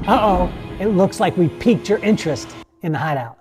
Uh-oh, it looks like we piqued your interest in the Hideout.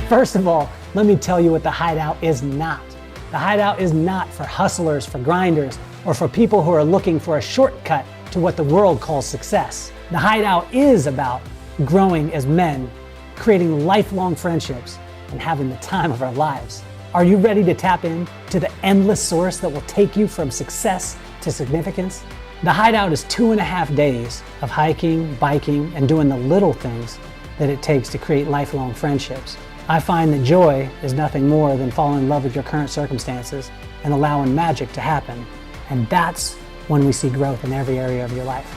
First of all, let me tell you what the Hideout is not. The Hideout is not for hustlers, for grinders, or for people who are looking for a shortcut to what the world calls success. The Hideout is about growing as men, creating lifelong friendships, and having the time of our lives. Are you ready to tap in to the endless source that will take you from success to significance? The Hideout is 2.5 days of hiking, biking, and doing the little things that it takes to create lifelong friendships. I find that joy is nothing more than falling in love with your current circumstances and allowing magic to happen. And that's when we see growth in every area of your life.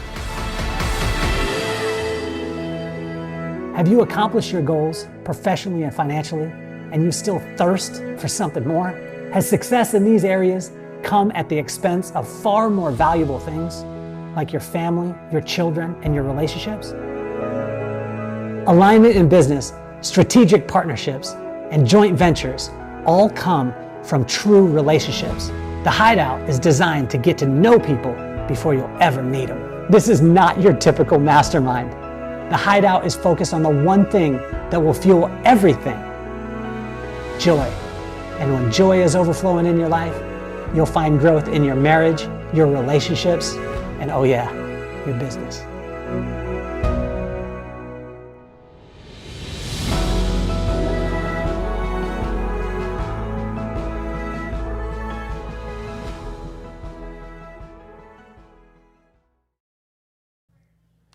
Have you accomplished your goals professionally and financially, and you still thirst for something more? Has success in these areas come at the expense of far more valuable things, like your family, your children, and your relationships? Alignment in business, strategic partnerships, and joint ventures all come from true relationships. The Hideout is designed to get to know people before you'll ever meet them. This is not your typical mastermind. The Hideout is focused on the one thing that will fuel everything: joy. And when joy is overflowing in your life, you'll find growth in your marriage, your relationships, and oh yeah, your business.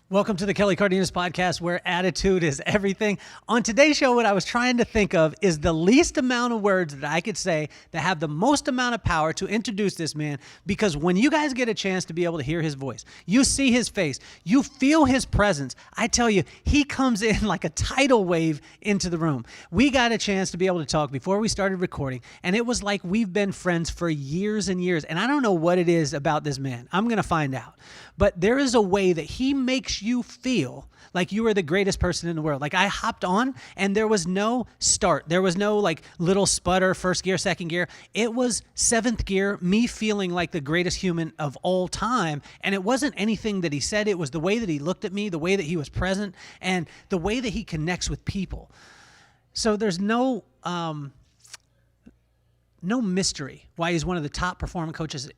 Welcome to the Kelly Cardenas podcast, where attitude is everything. On today's show, what I was trying to think of is the least amount of words that I could say that have the most amount of power to introduce this man, because when you guys get a chance to be able to hear his voice, you see his face, you feel his presence, I tell you, he comes in like a tidal wave into the room. We got a chance to be able to talk before we started recording, and it was like we've been friends for years and years, and I don't know what it is about this man. I'm going to find out. But there is a way that he makes you feel like you are the greatest person in the world. Like, I hopped on and there was no start. There was no like little sputter, first gear, second gear. It was seventh gear, me feeling like the greatest human of all time. And it wasn't anything that he said. It was the way that he looked at me, the way that he was present, and the way that he connects with people. So there's no mystery why he's one of the top performance coaches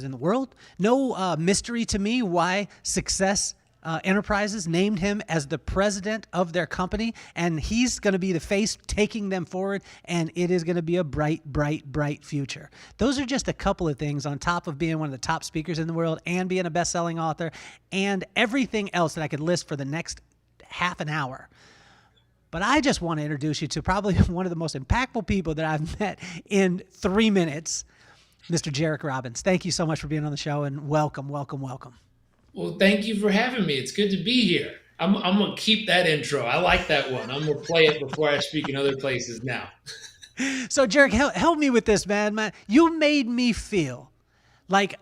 in the world. No mystery to me why Success Enterprises named him as the president of their company, and he's going to be the face taking them forward, and it is going to be a bright, bright, bright future. Those are just a couple of things on top of being one of the top speakers in the world and being a best-selling author and everything else that I could list for the next half an hour. But I just want to introduce you to probably one of the most impactful people that I've met in 3 minutes, Mr. Jairek Robbins. Thank you so much for being on the show, and welcome, welcome, welcome. Well, thank you for having me. It's good to be here. I'm going to keep that intro. I like that one. I'm going to play it before I speak in other places now. So, Jairek, help me with this, man. You made me feel like,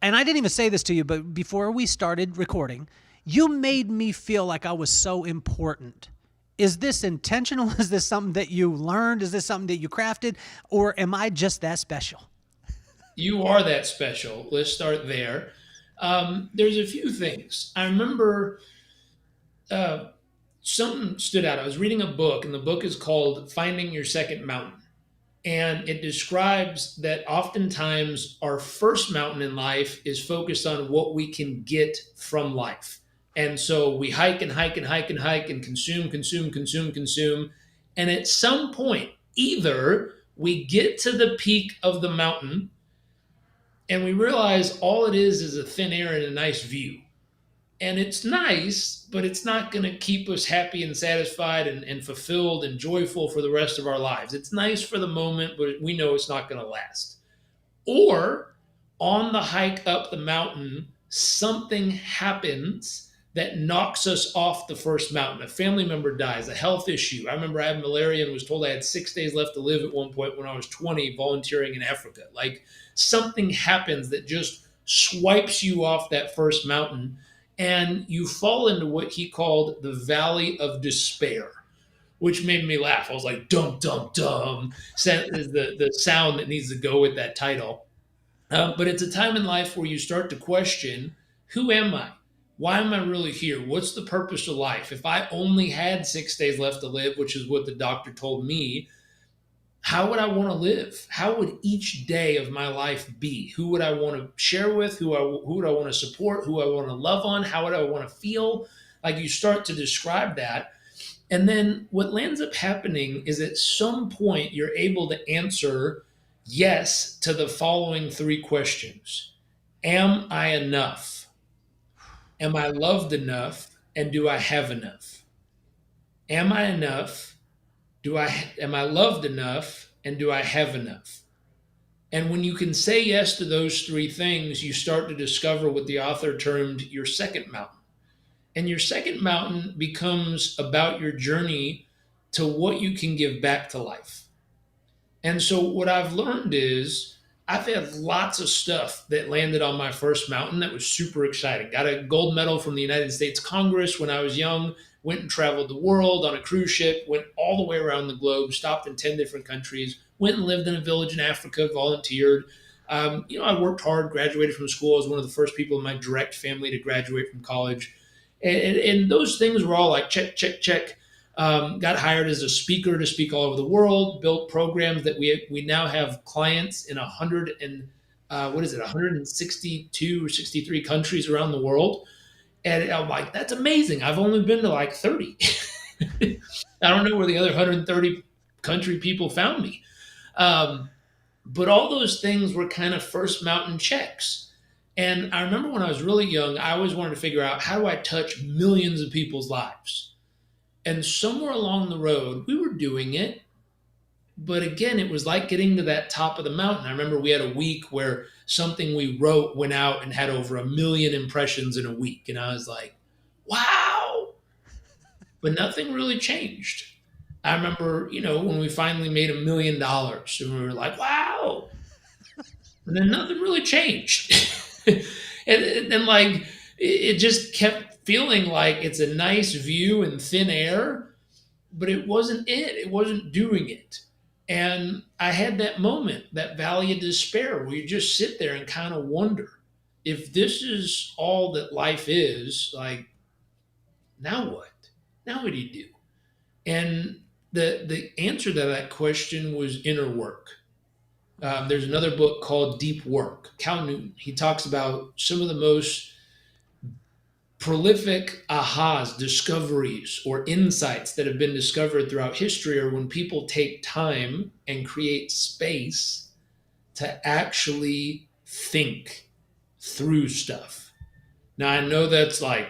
and I didn't even say this to you, but before we started recording, you made me feel like I was so important. Is this intentional? Is this something that you learned? Is this something that you crafted? Or am I just that special? You are that special. Let's start there. There's a few things. I remember something stood out. I was reading a book, and the book is called Finding Your Second Mountain. And it describes that oftentimes our first mountain in life is focused on what we can get from life. And so we hike and hike and hike and hike and consume. And at some point, either we get to the peak of the mountain and we realize all it is a thin air and a nice view. And it's nice, but it's not going to keep us happy and satisfied and fulfilled and joyful for the rest of our lives. It's nice for the moment, but we know it's not going to last. Or on the hike up the mountain, something happens that knocks us off the first mountain. A family member dies, a health issue. I remember I had malaria and was told I had 6 days left to live at one point when I was 20, volunteering in Africa. Like, something happens that just swipes you off that first mountain, and you fall into what he called the valley of despair, which made me laugh. I was like, dum, dum, dum, the sound that needs to go with that title. But it's a time in life where you start to question, who am I? Why am I really here? What's the purpose of life? If I only had 6 days left to live, which is what the doctor told me, how would I want to live? How would each day of my life be? Who would I want to share with? Who would I want to support? Who I want to love on? How would I want to feel? Like you start to describe that. And then what ends up happening is at some point you're able to answer yes to the following three questions. Am I enough? Am I loved enough? And do I have enough? Am I enough? Am I loved enough? And do I have enough? And when you can say yes to those three things, you start to discover what the author termed your second mountain. And your second mountain becomes about your journey to what you can give back to life. And so, what I've learned is I've had lots of stuff that landed on my first mountain that was super exciting. Got a gold medal from the United States Congress when I was young, went and traveled the world on a cruise ship, went all the way around the globe, stopped in 10 different countries, went and lived in a village in Africa, volunteered. I worked hard, graduated from school. I was one of the first people in my direct family to graduate from college. And those things were all like check, check, check. Got hired as a speaker to speak all over the world. Built programs that we now have clients in 162 or 63 countries around the world. And I'm like, that's amazing. I've only been to like 30. I don't know where the other 130 country people found me. But all those things were kind of first mountain checks. And I remember when I was really young, I always wanted to figure out, how do I touch millions of people's lives? And somewhere along the road, we were doing it. But again, it was like getting to that top of the mountain. I remember we had a week where something we wrote went out and had over 1 million impressions in a week. And I was like, wow. But nothing really changed. I remember, when we finally made $1 million, and we were like, wow. And then nothing really changed. and like, it just kept feeling like it's a nice view in thin air, but it wasn't it. It wasn't doing it. And I had that moment, that valley of despair, where you just sit there and kind of wonder, if this is all that life is, like, now what? Now what do you do? And the answer to that question was inner work. There's another book called Deep Work. Cal Newton, he talks about some of the most prolific ahas, discoveries, or insights that have been discovered throughout history are when people take time and create space to actually think through stuff. Now, I know that's like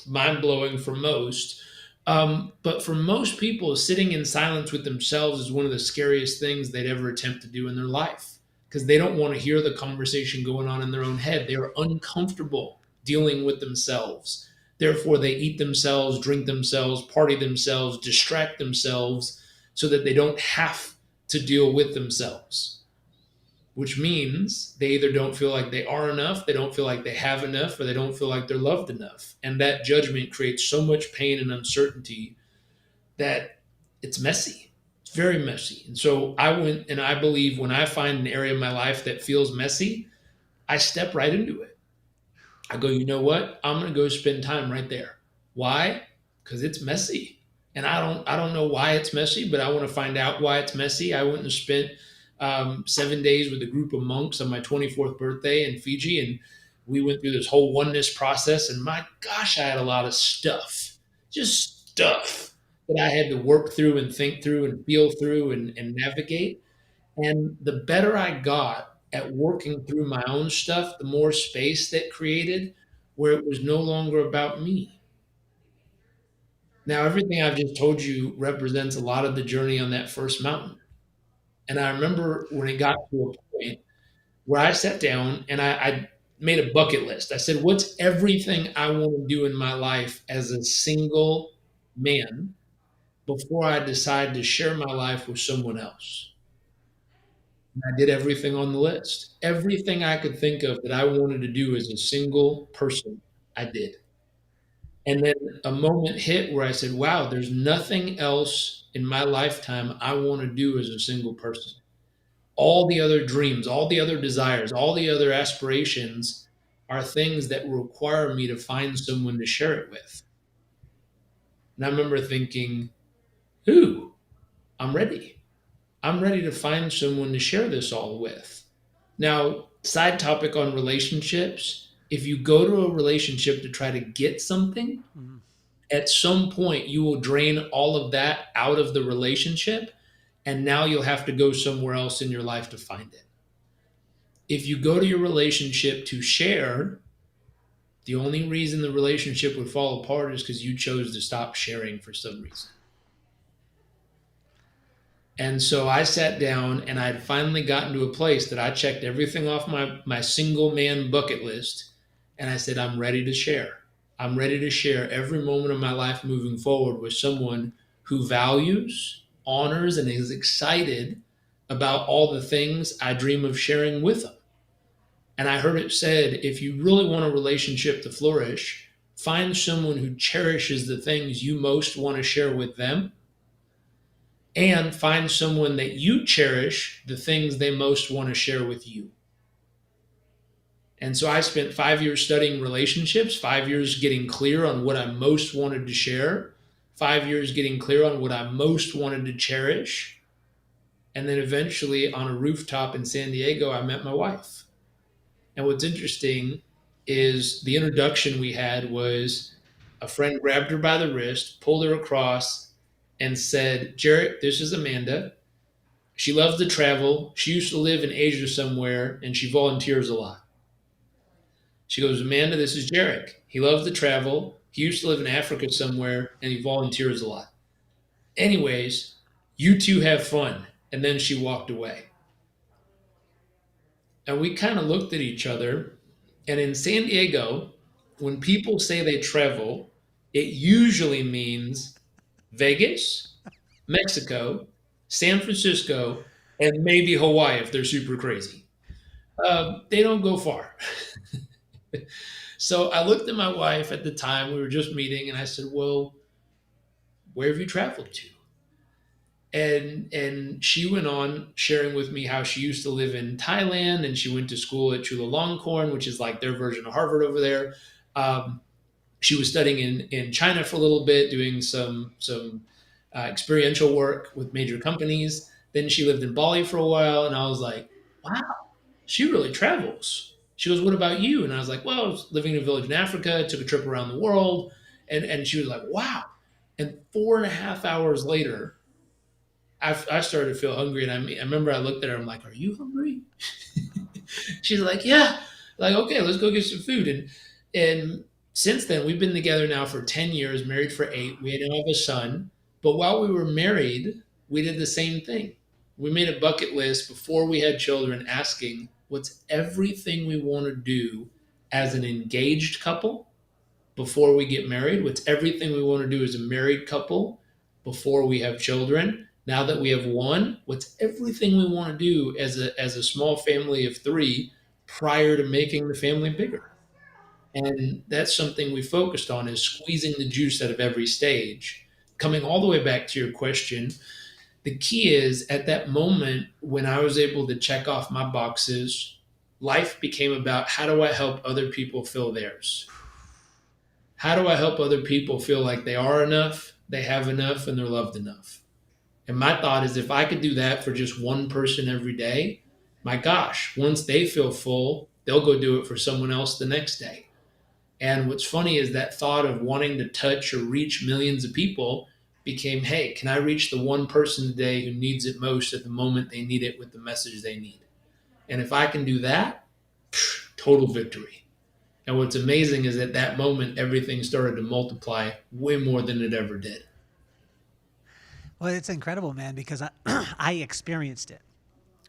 mind blowing for most, but for most people, sitting in silence with themselves is one of the scariest things they'd ever attempt to do in their life, because they don't want to hear the conversation going on in their own head. They are uncomfortable dealing with themselves. Therefore, they eat themselves, drink themselves, party themselves, distract themselves so that they don't have to deal with themselves, which means they either don't feel like they are enough, they don't feel like they have enough, or they don't feel like they're loved enough. And that judgment creates so much pain and uncertainty that it's messy. It's very messy. And so I went, and I believe when I find an area of my life that feels messy, I step right into it. I go, you know what? I'm going to go spend time right there. Why? Because it's messy. And I don't know why it's messy, but I want to find out why it's messy. I went and spent 7 days with a group of monks on my 24th birthday in Fiji, and we went through this whole oneness process. And my gosh, I had a lot of stuff, just stuff that I had to work through and think through and feel through and navigate. And the better I got at working through my own stuff, the more space that created, where it was no longer about me. Now, everything I've just told you represents a lot of the journey on that first mountain. And I remember when it got to a point where I sat down and I made a bucket list. I said, what's everything I want to do in my life as a single man before I decide to share my life with someone else? And I did everything on the list. Everything I could think of that I wanted to do as a single person, I did. And then a moment hit where I said, wow, there's nothing else in my lifetime I want to do as a single person. All the other dreams, all the other desires, all the other aspirations are things that require me to find someone to share it with. And I remember thinking, ooh, I'm ready. I'm ready to find someone to share this all with. Now, side topic on relationships, if you go to a relationship to try to get something, Mhm. at some point you will drain all of that out of the relationship, and now you'll have to go somewhere else in your life to find it. If you go to your relationship to share, the only reason the relationship would fall apart is because you chose to stop sharing for some reason. And so I sat down and I'd finally gotten to a place that I checked everything off my single man bucket list. And I said, I'm ready to share. I'm ready to share every moment of my life moving forward with someone who values, honors, and is excited about all the things I dream of sharing with them. And I heard it said, if you really want a relationship to flourish, find someone who cherishes the things you most want to share with them, and find someone that you cherish the things they most want to share with you. And so I spent 5 years studying relationships, 5 years getting clear on what I most wanted to share, 5 years getting clear on what I most wanted to cherish. And then eventually on a rooftop in San Diego, I met my wife. And what's interesting is the introduction we had was a friend grabbed her by the wrist, pulled her across, and said, Jairek, this is Amanda. She loves to travel. She used to live in Asia somewhere, and she volunteers a lot. She goes, Amanda, this is Jairek. He loves to travel. He used to live in Africa somewhere, and he volunteers a lot. Anyways, you two have fun. And then she walked away. And we kind of looked at each other. And in San Diego, when people say they travel, it usually means Vegas, Mexico, San Francisco, and maybe Hawaii if they're super crazy. They don't go far. So I looked at my wife at the time, we were just meeting, and I said, well, where have you traveled to? And she went on sharing with me how she used to live in Thailand and she went to school at Chulalongkorn, which is like their version of Harvard over there. Um, she was studying in China for a little bit, doing some experiential work with major companies. Then she lived in Bali for a while, and I was like, wow, she really travels. She goes, what about you? And I was like, well, I was living in a village in Africa, took a trip around the world. And she was like, wow. And 4.5 hours later, I started to feel hungry. And I remember I looked at her, I'm like, are you hungry? She's like, yeah. Like, okay, let's go get some food. And since then, we've been together now for 10 years, married for 8. We now have a son. But while we were married, we did the same thing. We made a bucket list before we had children asking, what's everything we want to do as an engaged couple before we get married? What's everything we want to do as a married couple before we have children? Now that we have one, what's everything we want to do as a small family of 3 prior to making the family bigger? And that's something we focused on, is squeezing the juice out of every stage. Coming all the way back to your question, the key is at that moment when I was able to check off my boxes, life became about how do I help other people fill theirs? How do I help other people feel like they are enough, they have enough, and they're loved enough? And my thought is if I could do that for just one person every day, my gosh, once they feel full, they'll go do it for someone else the next day. And what's funny is that thought of wanting to touch or reach millions of people became, hey, can I reach the one person today who needs it most at the moment they need it with the message they need? And if I can do that, total victory. And what's amazing is at that moment, everything started to multiply way more than it ever did. Well, it's incredible, man, because I experienced it.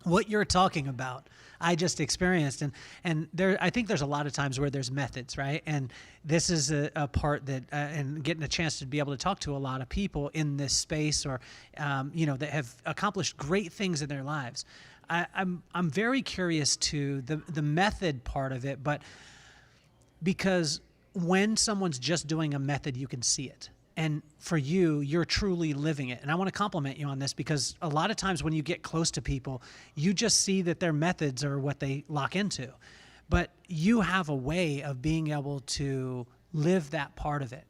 What you're talking about, I just experienced, and there, I think there's a lot of times where there's methods, right? And this is a part that, and getting a chance to be able to talk to a lot of people in this space, or that have accomplished great things in their lives. I'm very curious to the method part of it, but because when someone's just doing a method, you can see it. And for you, you're truly living it. And I want to compliment you on this, because a lot of times when you get close to people, you just see that their methods are what they lock into. but you have a way of being able to live that part of it.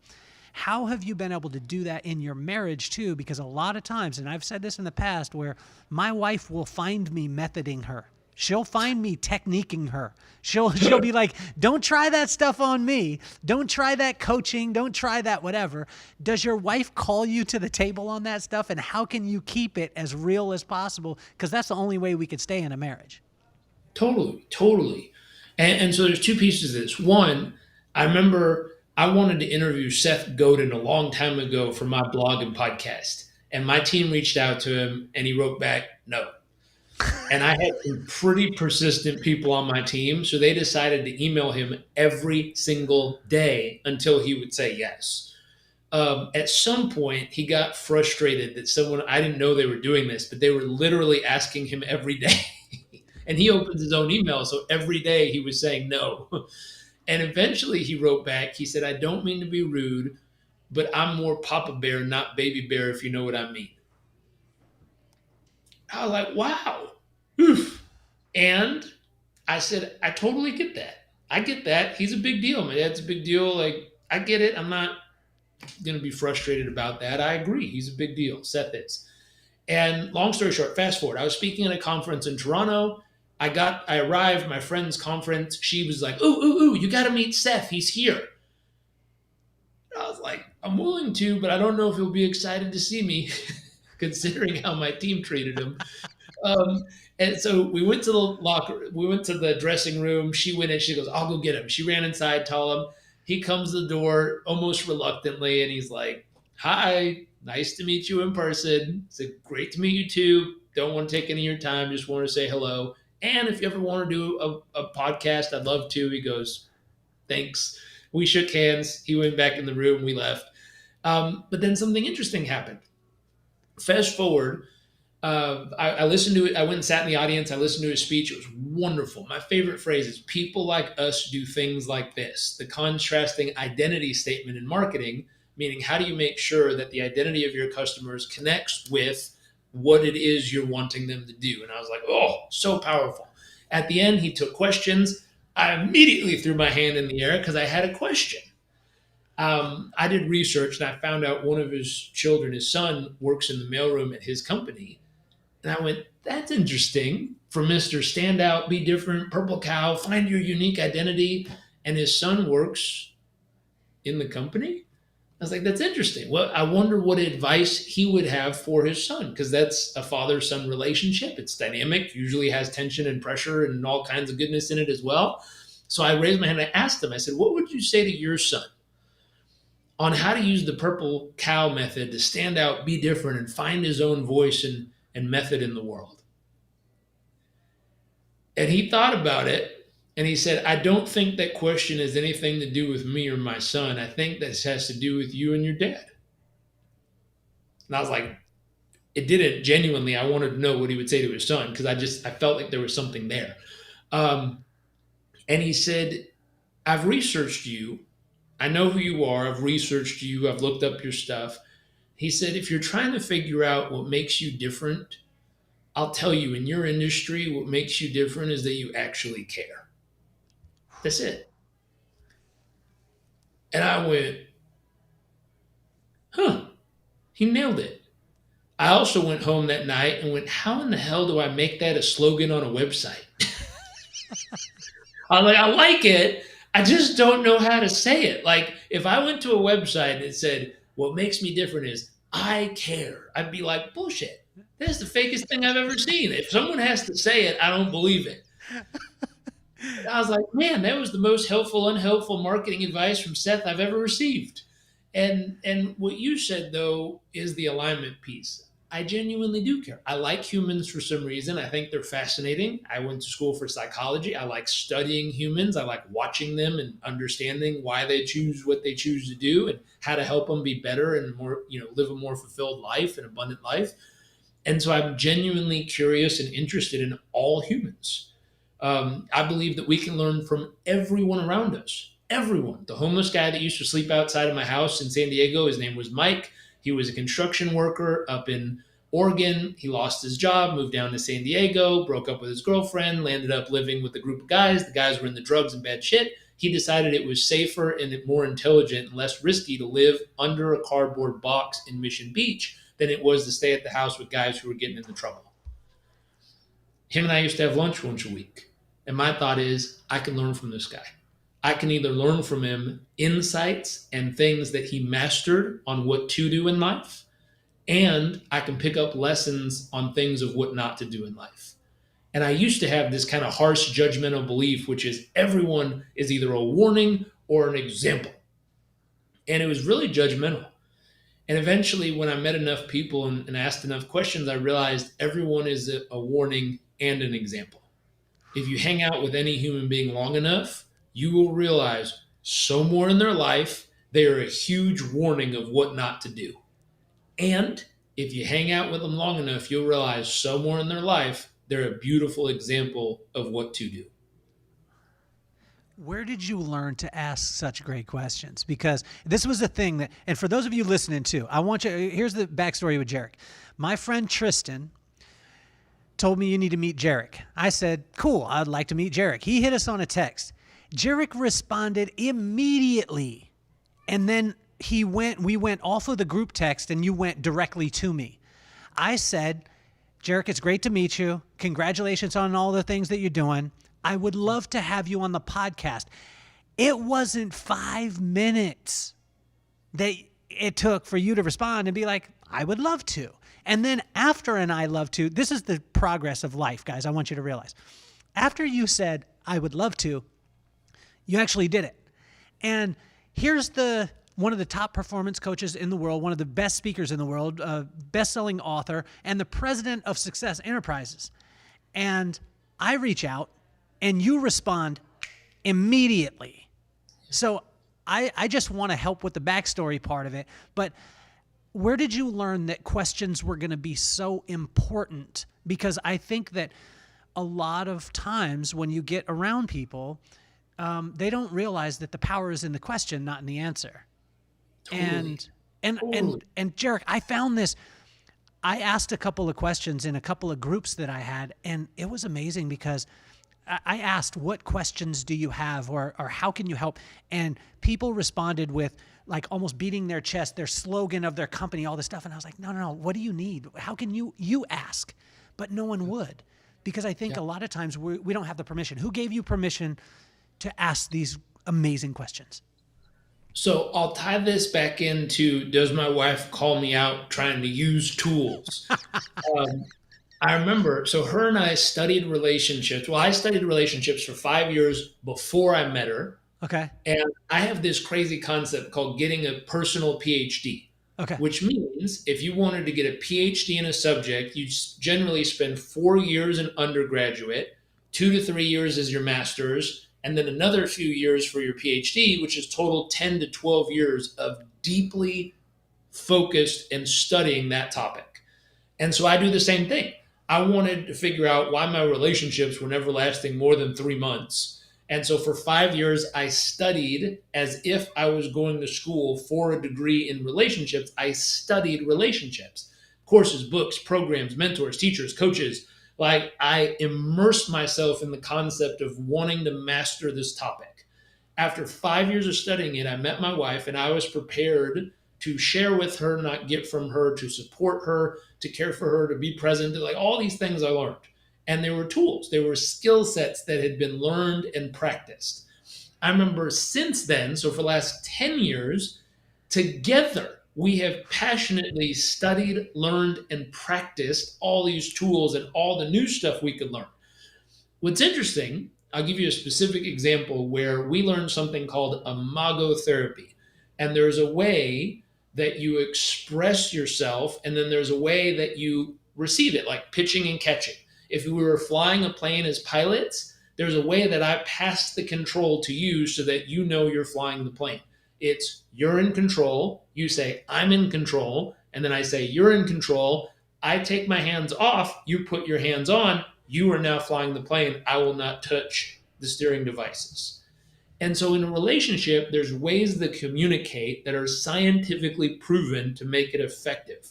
How have you been able to do that in your marriage too? Because a lot of times, and I've said this in the past, where my wife will find me methoding her. She'll find me techniquing her. She'll be like, don't try that stuff on me. Don't try that coaching. Don't try that whatever. Does your wife call you to the table on that stuff? And how can you keep it as real as possible? Because that's the only way we could stay in a marriage. Totally, totally. And so there's two pieces of this. One, I remember I wanted to interview Seth Godin a long time ago for my blog and podcast. And my team reached out to him and he wrote back, no. And I had some pretty persistent people on my team. So they decided to email him every single day until he would say yes. At some point, he got frustrated that someone, I didn't know they were doing this, but they were literally asking him every day. And he opens his own email. So every day he was saying no. And eventually he wrote back, he said, I don't mean to be rude, but I'm more Papa Bear, not Baby Bear, if you know what I mean. I was like, wow. Oof. And I said, I totally get that. I get that. He's a big deal. My dad's a big deal. Like, I get it. I'm not going to be frustrated about that. I agree. He's a big deal. Seth is. And long story short, fast forward. I was speaking at a conference in Toronto. I arrived, my friend's conference. She was like, ooh, you got to meet Seth. He's here. I was like, I'm willing to, but I don't know if he'll be excited to see me, considering how my team treated him. And so we went to the dressing room. She went in, she goes, I'll go get him. She ran inside, told him. He comes to the door almost reluctantly, and he's like, hi, nice to meet you in person. It's great to meet you too. Don't want to take any of your time. Just want to say hello. And if you ever want to do a podcast, I'd love to. He goes, thanks. We shook hands. He went back in the room. We left. But then something interesting happened. Fast forward. I listened to it. I went and sat in the audience. I listened to his speech. It was wonderful. My favorite phrase is people like us do things like this. The contrasting identity statement in marketing, meaning how do you make sure that the identity of your customers connects with what it is you're wanting them to do? And I was like, oh, so powerful. At the end, he took questions. I immediately threw my hand in the air because I had a question. I did research and I found out one of his children, his son, works in the mailroom at his company. And I went, that's interesting for Mr. Standout, Be Different, Purple Cow, find your unique identity. And his son works in the company. I was like, that's interesting. Well, I wonder what advice he would have for his son, because that's a father-son relationship. It's dynamic, usually has tension and pressure and all kinds of goodness in it as well. So I raised my hand and I asked him, I said, what would you say to your son on how to use the Purple Cow method to stand out, be different, and find his own voice and method in the world? And he thought about it. And he said, I don't think that question has anything to do with me or my son. I think this has to do with you and your dad. And I was like, it didn't genuinely. I wanted to know what he would say to his son because I felt like there was something there. And he said, I've researched you. I know who you are. I've researched you. I've looked up your stuff. He said, if you're trying to figure out what makes you different, I'll tell you, in your industry, what makes you different is that you actually care. That's it. And I went, he nailed it. I also went home that night and went, how in the hell do I make that a slogan on a website? I like it. I just don't know how to say it. Like, if I went to a website and it said, what makes me different is I care, I'd be like, bullshit. That's the fakest thing I've ever seen. If someone has to say it, I don't believe it. I was like, man, that was the most helpful, unhelpful marketing advice from Seth I've ever received. And what you said, though, is the alignment piece. I genuinely do care. I like humans for some reason. I think they're fascinating. I went to school for psychology. I like studying humans. I like watching them and understanding why they choose what they choose to do and how to help them be better and more, live a more fulfilled life and abundant life. And so I'm genuinely curious and interested in all humans. I believe that we can learn from everyone around us. Everyone. The homeless guy that used to sleep outside of my house in San Diego, his name was Mike. He was a construction worker up in Oregon. He lost his job, moved down to San Diego, broke up with his girlfriend, landed up living with a group of guys. The guys were in the drugs and bad shit. He decided it was safer and more intelligent and less risky to live under a cardboard box in Mission Beach than it was to stay at the house with guys who were getting into trouble. Him and I used to have lunch once a week. And my thought is, I can learn from this guy. I can either learn from him insights and things that he mastered on what to do in life, and I can pick up lessons on things of what not to do in life. And I used to have this kind of harsh judgmental belief, which is everyone is either a warning or an example. And it was really judgmental. And eventually, when I met enough people and asked enough questions, I realized everyone is a warning and an example. If you hang out with any human being long enough, you will realize somewhere in their life, they are a huge warning of what not to do. And if you hang out with them long enough, you'll realize somewhere in their life, they're a beautiful example of what to do. Where did you learn to ask such great questions? Because this was a thing that, and for those of you listening too, here's the backstory with Jairek. My friend Tristan told me you need to meet Jairek. I said, cool, I'd like to meet Jairek. He hit us on a text. Jairek responded immediately. And then we went off of the group text and you went directly to me. I said, Jairek, it's great to meet you. Congratulations on all the things that you're doing. I would love to have you on the podcast. It wasn't 5 minutes that it took for you to respond and be like, I would love to. And then after an I love to, this is the progress of life, guys. I want you to realize. After you said, I would love to, you actually did it. And here's one of the top performance coaches in the world, one of the best speakers in the world, best-selling author, and the president of Success Enterprises. And I reach out, and you respond immediately. So I just want to help with the backstory part of it. But where did you learn that questions were going to be so important? Because I think that a lot of times when you get around people, they don't realize that the power is in the question, not in the answer. Totally. And Jairek, I found this. I asked a couple of questions in a couple of groups that I had, and it was amazing because I asked, what questions do you have, or how can you help? And people responded with like almost beating their chest, their slogan of their company, all this stuff. And I was like, no, what do you need? How can you ask? But no one would, because I think a lot of times we don't have the permission. Who gave you permission to ask these amazing questions? So I'll tie this back into, does my wife call me out trying to use tools? I remember, so her and I studied relationships. Well, I studied relationships for 5 years before I met her. Okay. And I have this crazy concept called getting a personal PhD. Okay. Which means if you wanted to get a PhD in a subject, you generally spend 4 years in undergraduate, 2 to 3 years as your master's, and then another few years for your PhD, which is total 10 to 12 years of deeply focused and studying that topic. And so I do the same thing. I wanted to figure out why my relationships were never lasting more than 3 months. And so for 5 years, I studied as if I was going to school for a degree in relationships. I studied relationships, courses, books, programs, mentors, teachers, coaches. Like, I immersed myself in the concept of wanting to master this topic. After 5 years of studying it, I met my wife, and I was prepared to share with her, not get from her, to support her, to care for her, to be present, like all these things I learned. And there were tools, there were skill sets that had been learned and practiced. I remember since then, so for the last 10 years, together, we have passionately studied, learned, and practiced all these tools and all the new stuff we could learn. What's interesting, I'll give you a specific example where we learned something called imago therapy. And there's a way that you express yourself, and then there's a way that you receive it, like pitching and catching. If we were flying a plane as pilots, there's a way that I pass the control to you so that you know you're flying the plane. It's you're in control, you say, I'm in control, and then I say, you're in control, I take my hands off, you put your hands on, you are now flying the plane, I will not touch the steering devices. And so in a relationship, there's ways to communicate that are scientifically proven to make it effective.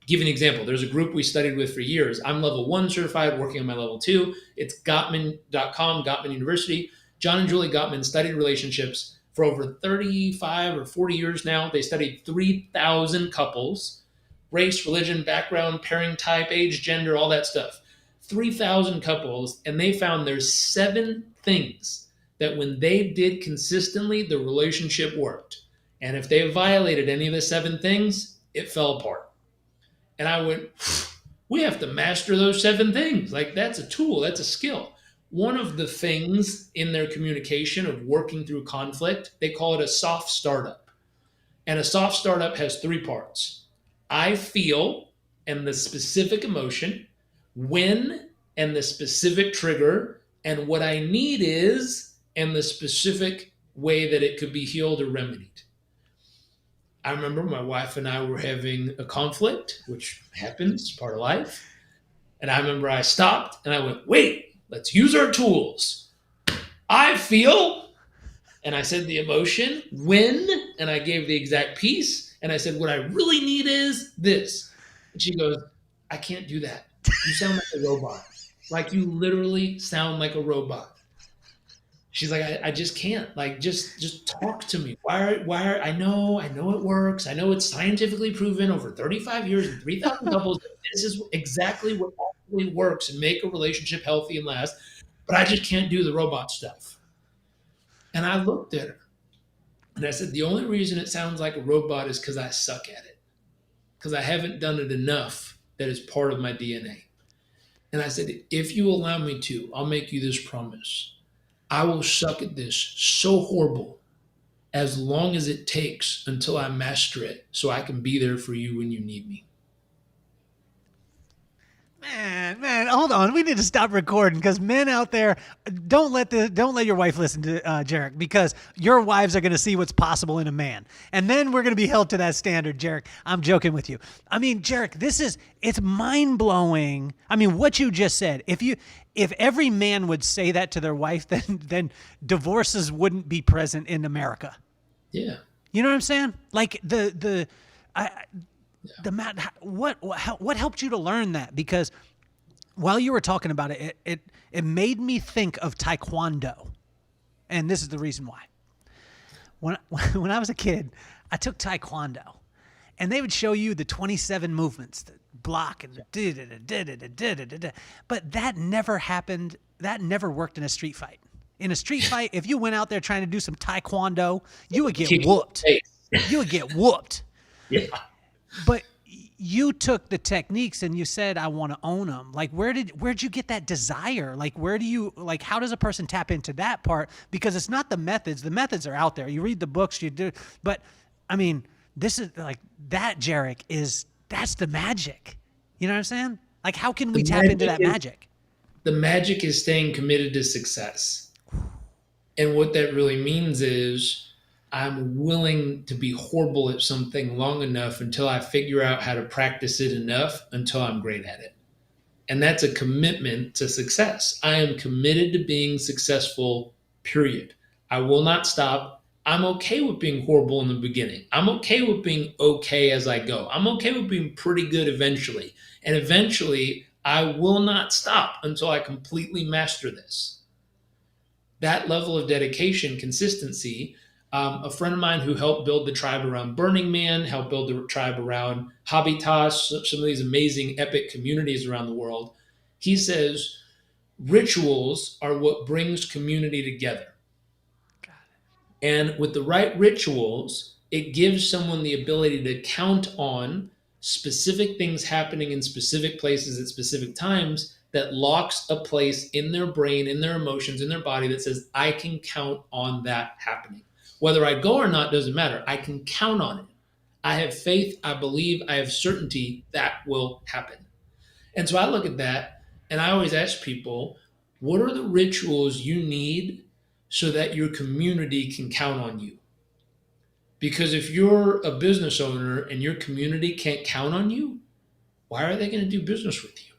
Give an example. There's a group we studied with for years. I'm level 1 certified, working on my level 2. It's Gottman.com, Gottman University. John and Julie Gottman studied relationships for over 35 or 40 years now. They studied 3,000 couples, race, religion, background, pairing type, age, gender, all that stuff. 3,000 couples, and they found there's 7 things that when they did consistently, the relationship worked. And if they violated any of the 7 things, it fell apart. And I went, we have to master those 7 things. Like, that's a tool, that's a skill. One of the things in their communication of working through conflict, they call it a soft startup. And a soft startup has 3 parts. I feel, and the specific emotion, when, and the specific trigger, and what I need is, and the specific way that it could be healed or remedied. I remember my wife and I were having a conflict, which happens, part of life. And I remember I stopped and I went, wait, let's use our tools. I feel, and I said the emotion, when, and I gave the exact piece. And I said, what I really need is this. And she goes, I can't do that. You sound like a robot. Like, you literally sound like a robot. She's like, I just can't. Like, just talk to me. Why are I know it works. I know it's scientifically proven over 35 years and 3,000 couples. This is exactly what actually works and make a relationship healthy and last. But I just can't do the robot stuff. And I looked at her and I said, the only reason it sounds like a robot is because I suck at it. Because I haven't done it enough that is part of my DNA. And I said, if you allow me to, I'll make you this promise. I will suck at this so horrible as long as it takes until I master it so I can be there for you when you need me. Man, hold on. We need to stop recording because men out there, don't let your wife listen to Jairek, because your wives are going to see what's possible in a man, and then we're going to be held to that standard. Jairek, I'm joking with you. I mean, Jairek, it's mind blowing. I mean, what you just said. If every man would say that to their wife, then divorces wouldn't be present in America. Yeah. You know what I'm saying? Like what helped you to learn that? Because while you were talking about it, it made me think of Taekwondo, and this is the reason why. When I was a kid, I took Taekwondo, and they would show you the 27 movements, the block and but that never happened. That never worked in a street fight. In a street fight, if you went out there trying to do some Taekwondo, you would get whooped. You would get whooped. Yeah. But you took the techniques and you said, I want to own them. Like, where'd you get that desire? Like, how does a person tap into that part? Because it's not the methods. The methods are out there. You read the books, you do. But I mean, this is like that, Jairek, that's the magic. You know what I'm saying? Like, how can we tap into that magic? The magic is staying committed to success. And what that really means is I'm willing to be horrible at something long enough until I figure out how to practice it enough until I'm great at it. And that's a commitment to success. I am committed to being successful, period. I will not stop. I'm okay with being horrible in the beginning. I'm okay with being okay as I go. I'm okay with being pretty good eventually. And eventually, I will not stop until I completely master this. That level of dedication, consistency. A friend of mine who helped build the tribe around Burning Man, helped build the tribe around Habitas, some of these amazing epic communities around the world. He says, rituals are what brings community together. And with the right rituals, it gives someone the ability to count on specific things happening in specific places at specific times that locks a place in their brain, in their emotions, in their body that says, I can count on that happening. Whether I go or not doesn't matter. I can count on it. I have faith, I believe, I have certainty that will happen. And so I look at that and I always ask people, what are the rituals you need so that your community can count on you? Because if you're a business owner and your community can't count on you, why are they going to do business with you?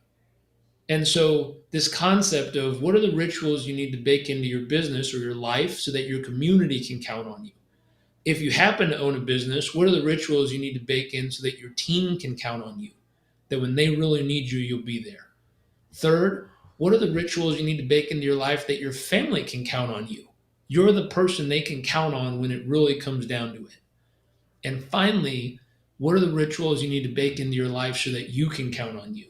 And so this concept of what are the rituals you need to bake into your business or your life so that your community can count on you? If you happen to own a business, what are the rituals you need to bake in so that your team can count on you? that when they really need you, you'll be there? Third, what are the rituals you need to bake into your life that your family can count on you? You're the person they can count on when it really comes down to it. And finally, what are the rituals you need to bake into your life so that you can count on you?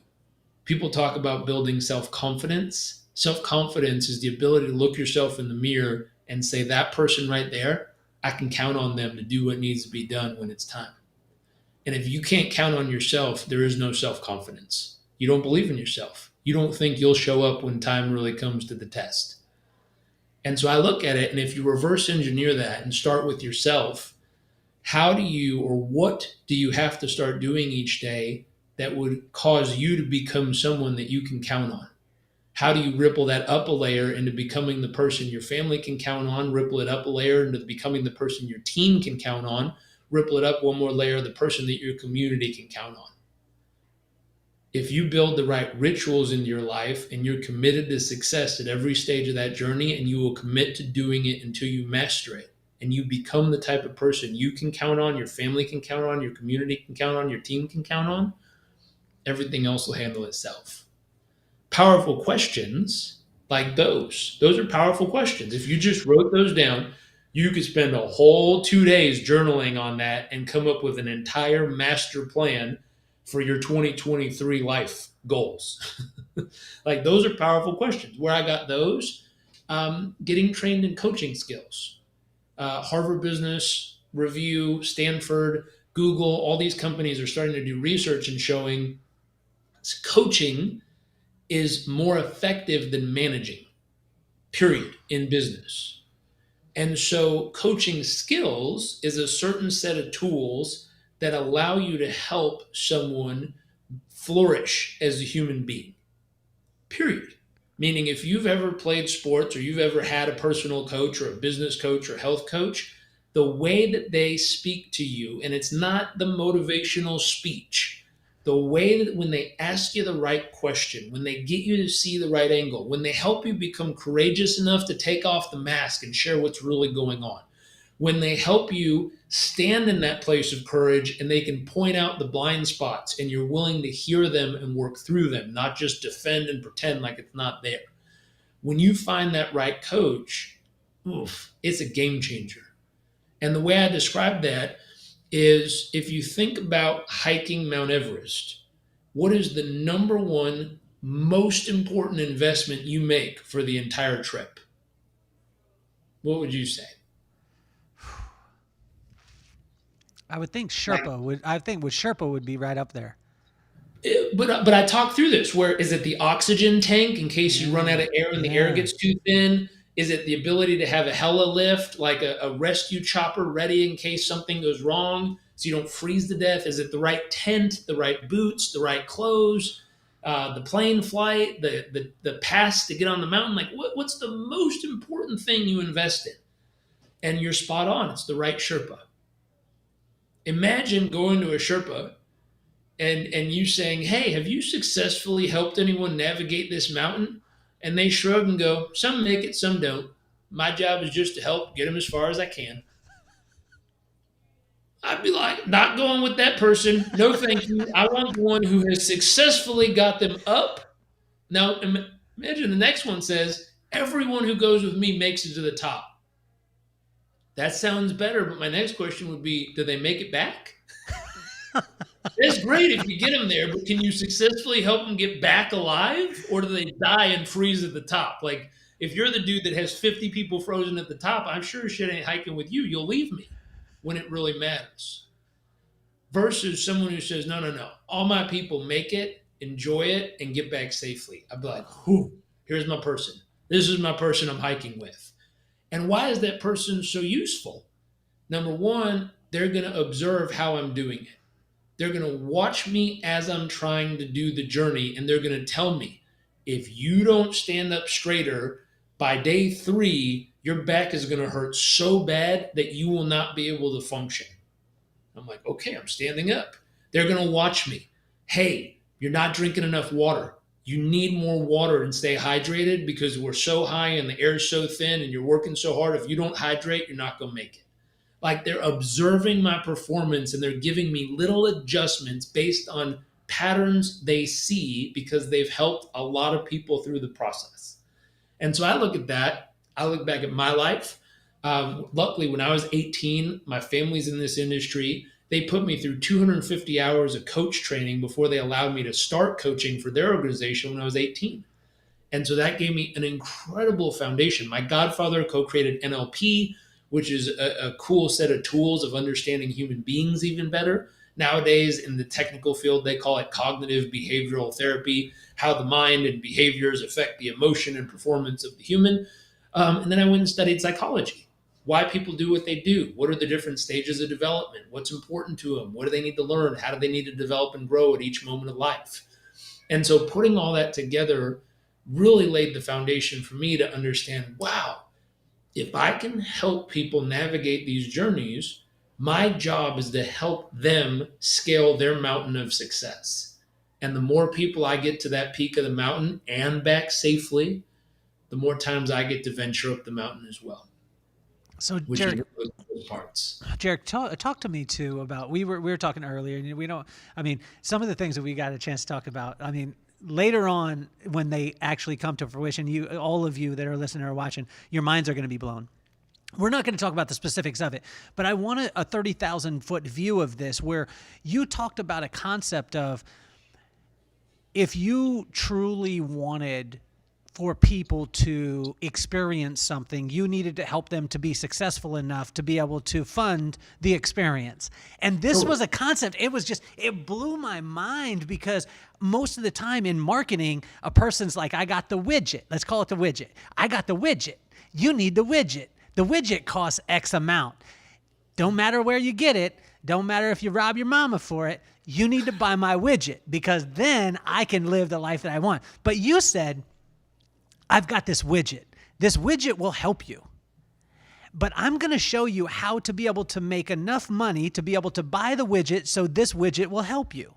People talk about building self-confidence. Self-confidence is the ability to look yourself in the mirror and say, that person right there, I can count on them to do what needs to be done when it's time. And if you can't count on yourself, there is no self-confidence. You don't believe in yourself. You don't think you'll show up when time really comes to the test. And so I look at it, and if you reverse engineer that and start with yourself, how do you, or what do you have to start doing each day that would cause you to become someone that you can count on? How do you ripple that up a layer into becoming the person your family can count on, ripple it up a layer into becoming the person your team can count on, ripple it up one more layer, the person that your community can count on? If you build the right rituals into your life and you're committed to success at every stage of that journey, and you will commit to doing it until you master it, and you become the type of person you can count on, your family can count on, your community can count on, your team can count on, everything else will handle itself. Powerful questions like those are powerful questions. If you just wrote those down, you could spend a whole 2 days journaling on that and come up with an entire master plan for your 2023 life goals. Like, those are powerful questions. Where I got those, getting trained in coaching skills. Harvard Business Review, Stanford, Google, all these companies are starting to do research and showing coaching is more effective than managing, period, in business. And so coaching skills is a certain set of tools that allow you to help someone flourish as a human being, period. Meaning, if you've ever played sports or you've ever had a personal coach or a business coach or health coach, the way that they speak to you, and it's not the motivational speech, the way that when they ask you the right question, when they get you to see the right angle, when they help you become courageous enough to take off the mask and share what's really going on, when they help you stand in that place of courage and they can point out the blind spots and you're willing to hear them and work through them, not just defend and pretend like it's not there. When you find that right coach, it's a game changer. And the way I describe that is, if you think about hiking Mount Everest, what is the number one most important investment you make for the entire trip? What would you say? I would think Sherpa would. I think with Sherpa would be right up there. But I talked through this. Where is it? The oxygen tank in case you run out of air and the air gets too thin? Is it the ability to have a heli lift, like a rescue chopper ready in case something goes wrong so you don't freeze to death? Is it the right tent, the right boots, the right clothes, the plane flight, the pass to get on the mountain? Like, what's the most important thing you invest in? And you're spot on. It's the right Sherpa. Imagine going to a Sherpa and you saying, hey, have you successfully helped anyone navigate this mountain? And they shrug and go, some make it, some don't. My job is just to help get them as far as I can. I'd be like, not going with that person. No, thank you. I want the one who has successfully got them up. Now, imagine the next one says, everyone who goes with me makes it to the top. That sounds better, but my next question would be, do they make it back? It's great if you get them there, but can you successfully help them get back alive? Or do they die and freeze at the top? Like, if you're the dude that has 50 people frozen at the top, I'm sure shit ain't hiking with you. You'll leave me when it really matters. Versus someone who says, no. All my people make it, enjoy it, and get back safely. I'd be like, here's my person. This is my person I'm hiking with. And why is that person so useful? Number one, they're going to observe how I'm doing it. They're going to watch me as I'm trying to do the journey, and they're going to tell me, if you don't stand up straighter, by day 3, your back is going to hurt so bad that you will not be able to function. I'm like, okay, I'm standing up. They're going to watch me. Hey, you're not drinking enough water. You need more water and stay hydrated because we're so high and the air is so thin and you're working so hard. If you don't hydrate, you're not going to make it. Like, they're observing my performance and they're giving me little adjustments based on patterns they see because they've helped a lot of people through the process. And so I look at that. I look back at my life. Luckily, when I was 18, my family's in this industry. They put me through 250 hours of coach training before they allowed me to start coaching for their organization when I was 18. And so that gave me an incredible foundation. My godfather co-created NLP, which is a cool set of tools of understanding human beings even better. Nowadays, in the technical field, they call it cognitive behavioral therapy, how the mind and behaviors affect the emotion and performance of the human. And then I went and studied psychology, why people do what they do. What are the different stages of development? What's important to them? What do they need to learn? How do they need to develop and grow at each moment of life? And so putting all that together really laid the foundation for me to understand, wow, if I can help people navigate these journeys, my job is to help them scale their mountain of success. And the more people I get to that peak of the mountain and back safely, the more times I get to venture up the mountain as well. So Which Jairek, is those parts. Jairek, talk to me too about we were talking earlier, and we don't. I mean, some of the things that we got a chance to talk about. I mean, later on when they actually come to fruition, all of you that are listening or watching, your minds are going to be blown. We're not going to talk about the specifics of it, but I want a 30,000 foot view of this where you talked about a concept of if you truly wanted for people to experience something, you needed to help them to be successful enough to be able to fund the experience. And this was a concept. It blew my mind because most of the time in marketing, a person's like, I got the widget. Let's call it the widget. I got the widget. You need the widget. The widget costs X amount. Don't matter where you get it. Don't matter if you rob your mama for it. You need to buy my widget because then I can live the life that I want. But you said, I've got this widget. This widget will help you. But I'm going to show you how to be able to make enough money to be able to buy the widget so this widget will help you.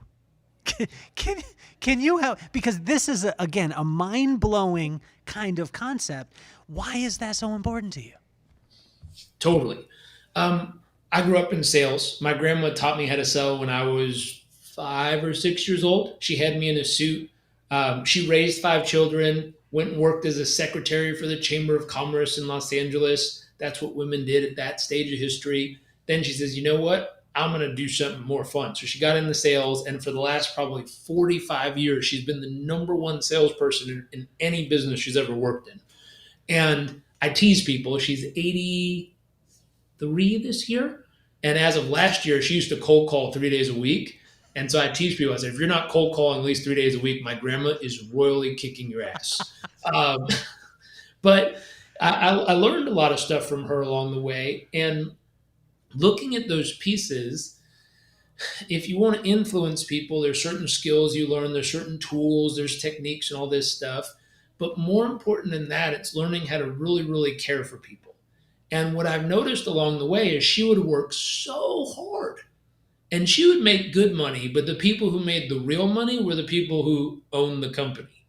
Can you help? Because this is, again, a mind-blowing kind of concept. Why is that so important to you? Totally. I grew up in sales. My grandma taught me how to sell when I was 5 or 6 years old. She had me in a suit. She raised 5 children, went and worked as a secretary for the Chamber of Commerce in Los Angeles. That's what women did at that stage of history. Then she says, you know what? I'm going to do something more fun. So she got into sales, and for the last probably 45 years, she's been the number one salesperson in any business she's ever worked in. And I tease people. She's 83 this year. And as of last year, she used to cold call 3 days a week. And so I teach people, I said, if you're not cold calling at least 3 days a week, my grandma is royally kicking your ass. But I learned a lot of stuff from her along the way. And looking at those pieces, if you want to influence people, there's certain skills you learn, there's certain tools, there's techniques and all this stuff. But more important than that, it's learning how to really, really care for people. And what I've noticed along the way is she would work so hard. And she would make good money, but the people who made the real money were the people who owned the company.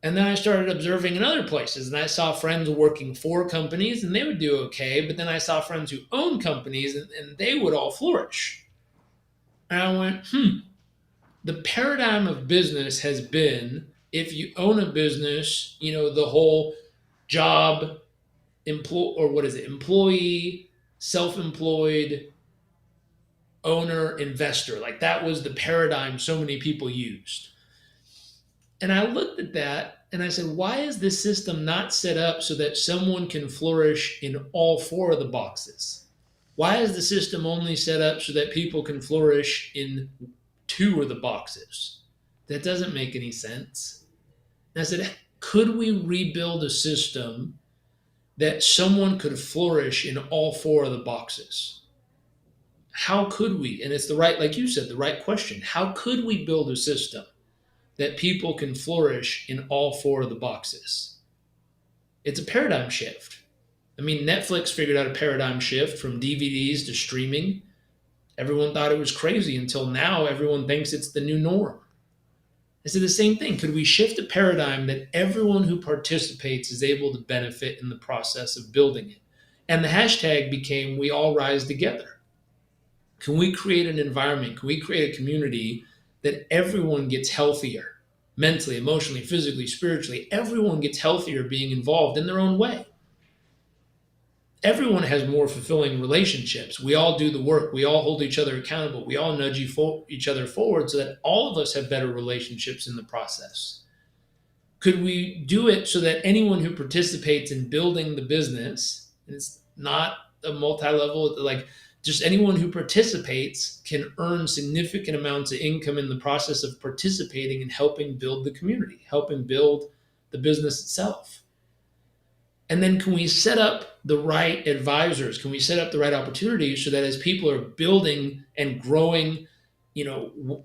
And then I started observing in other places, and I saw friends working for companies, and they would do okay. But then I saw friends who owned companies, and they would all flourish. And I went, the paradigm of business has been, if you own a business, the whole job, employee, self-employed, owner, investor. Like that was the paradigm so many people used. And I looked at that and I said, why is this system not set up so that someone can flourish in all 4 of the boxes? Why is the system only set up so that people can flourish in 2 of the boxes? That doesn't make any sense. And I said, could we rebuild a system that someone could flourish in all 4 of the boxes? How could we? And it's the right, like you said, the right question. How could we build a system that people can flourish in all 4 of the boxes? It's a paradigm shift. I mean, Netflix figured out a paradigm shift from DVDs to streaming. Everyone thought it was crazy until now everyone thinks it's the new norm. I said the same thing. Could we shift a paradigm that everyone who participates is able to benefit in the process of building it? And the hashtag became, we all rise together. Can we create an environment? Can we create a community that everyone gets healthier mentally, emotionally, physically, spiritually. Everyone gets healthier being involved in their own way. Everyone has more fulfilling relationships. We all do the work. We all hold each other accountable. We all nudge each other forward so that all of us have better relationships in the process. Could we do it so that anyone who participates in building the business, and it's not a multi-level, like just anyone who participates can earn significant amounts of income in the process of participating and helping build the community, helping build the business itself? And then can we set up the right advisors? Can we set up the right opportunities so that as people are building and growing,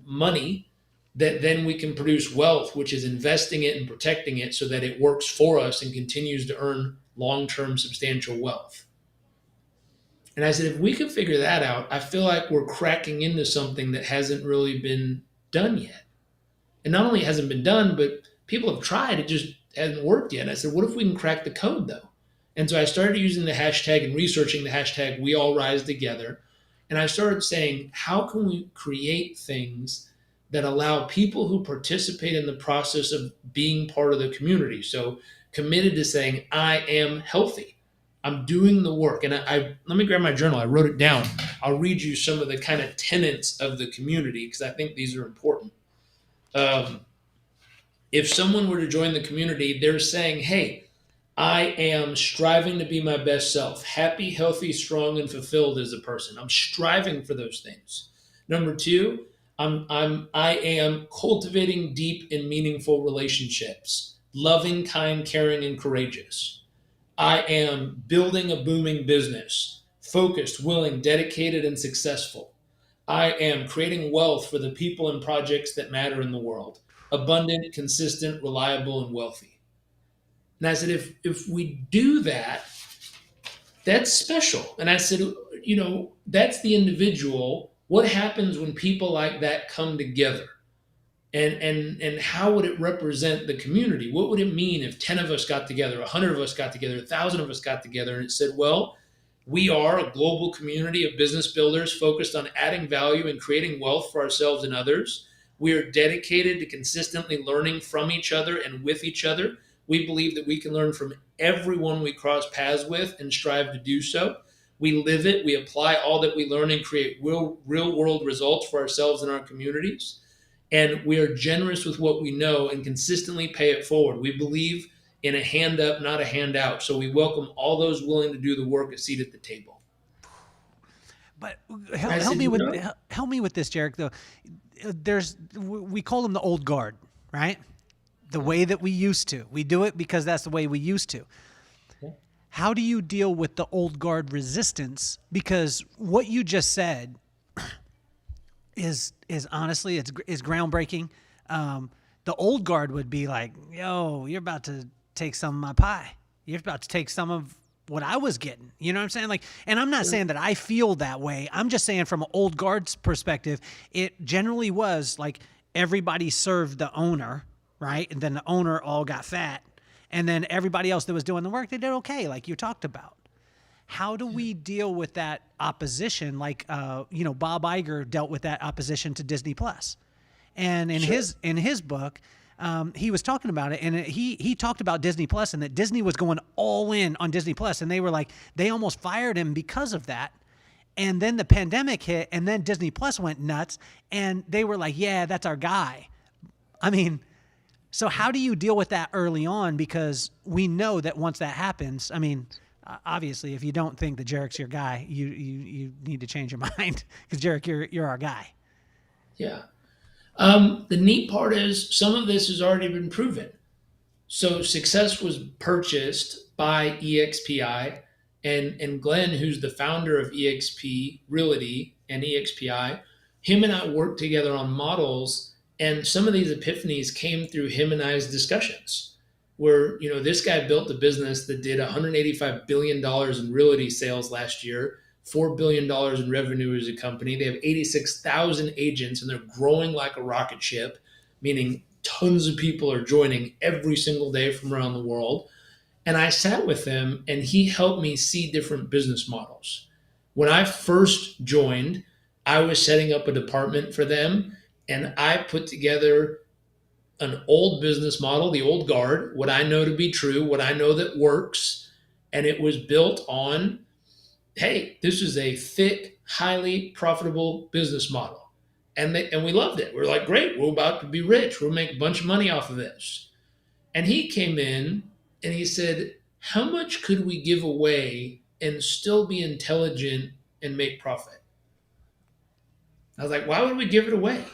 money, that then we can produce wealth, which is investing it and protecting it so that it works for us and continues to earn long-term substantial wealth. And I said, if we can figure that out, I feel like we're cracking into something that hasn't really been done yet. And not only hasn't been done, but people have tried, it just hasn't worked yet. And I said, what if we can crack the code though? And so I started using the hashtag and researching the hashtag We All Rise Together. And I started saying, how can we create things that allow people who participate in the process of being part of the community? So committed to saying, I am healthy. I'm doing the work. And I let me grab my journal. I wrote it down. I'll read you some of the kind of tenets of the community because I think these are important. If someone were to join the community, they're saying, hey, I am striving to be my best self, happy, healthy, strong, and fulfilled as a person. I'm striving for those things. Number two, I am cultivating deep and meaningful relationships, loving, kind, caring, and courageous. I am building a booming business, focused, willing, dedicated, and successful. I am creating wealth for the people and projects that matter in the world, abundant, consistent, reliable, and wealthy. And I said, if we do that, that's special. And I said, that's the individual. What happens when people like that come together? And how would it represent the community? What would it mean if 10 of us got together, 100 of us got together, 1,000 of us got together? And it said, well, we are a global community of business builders focused on adding value and creating wealth for ourselves and others. We are dedicated to consistently learning from each other and with each other. We believe that we can learn from everyone we cross paths with and strive to do so. We live it. We apply all that we learn and create real world results for ourselves and our communities. And we are generous with what we know and consistently pay it forward. We believe in a hand up, not a handout. So we welcome all those willing to do the work, a seat at the table. But help me with this, Jairek. Though we call them the old guard, right? The way that we used to. We do it because that's the way we used to. Okay. How do you deal with the old guard resistance? Because what you just said is honestly is groundbreaking. The old guard would be like, yo, you're about to take some of my pie. You're about to take some of what I was getting. You know what I'm saying? Like, and I'm not saying that I feel that way. I'm just saying from an old guard's perspective, it generally was like everybody served the owner, right? And then the owner all got fat. And then everybody else that was doing the work, they did okay, like you talked about. How do we deal with that opposition? Like, Bob Iger dealt with that opposition to Disney Plus, and in his book, he was talking about it, and he talked about Disney Plus and that Disney was going all in on Disney Plus, and they were like, they almost fired him because of that. And then the pandemic hit, and then Disney Plus went nuts, and they were like, yeah, that's our guy. I mean, so how do you deal with that early on? Because we know that once that happens, I mean, obviously, if you don't think that Jairek's your guy, you need to change your mind because Jairek, you're our guy. Yeah. The neat part is some of this has already been proven. So Success was purchased by EXPI, and Glenn, who's the founder of EXP Realty and EXPI, him and I worked together on models, and some of these epiphanies came through him and I's discussions. Where, this guy built a business that did $185 billion in realty sales last year, $4 billion in revenue as a company. They have 86,000 agents, and they're growing like a rocket ship, meaning tons of people are joining every single day from around the world. And I sat with him, and he helped me see different business models. When I first joined, I was setting up a department for them, And I put together an old business model, the old guard, what I know to be true, what I know that works. And it was built on, hey, this is a thick, highly profitable business model. And we loved it. We're like, great, we're about to be rich. We'll make a bunch of money off of this. And he came in and he said, how much could we give away and still be intelligent and make profit? I was like, why would we give it away?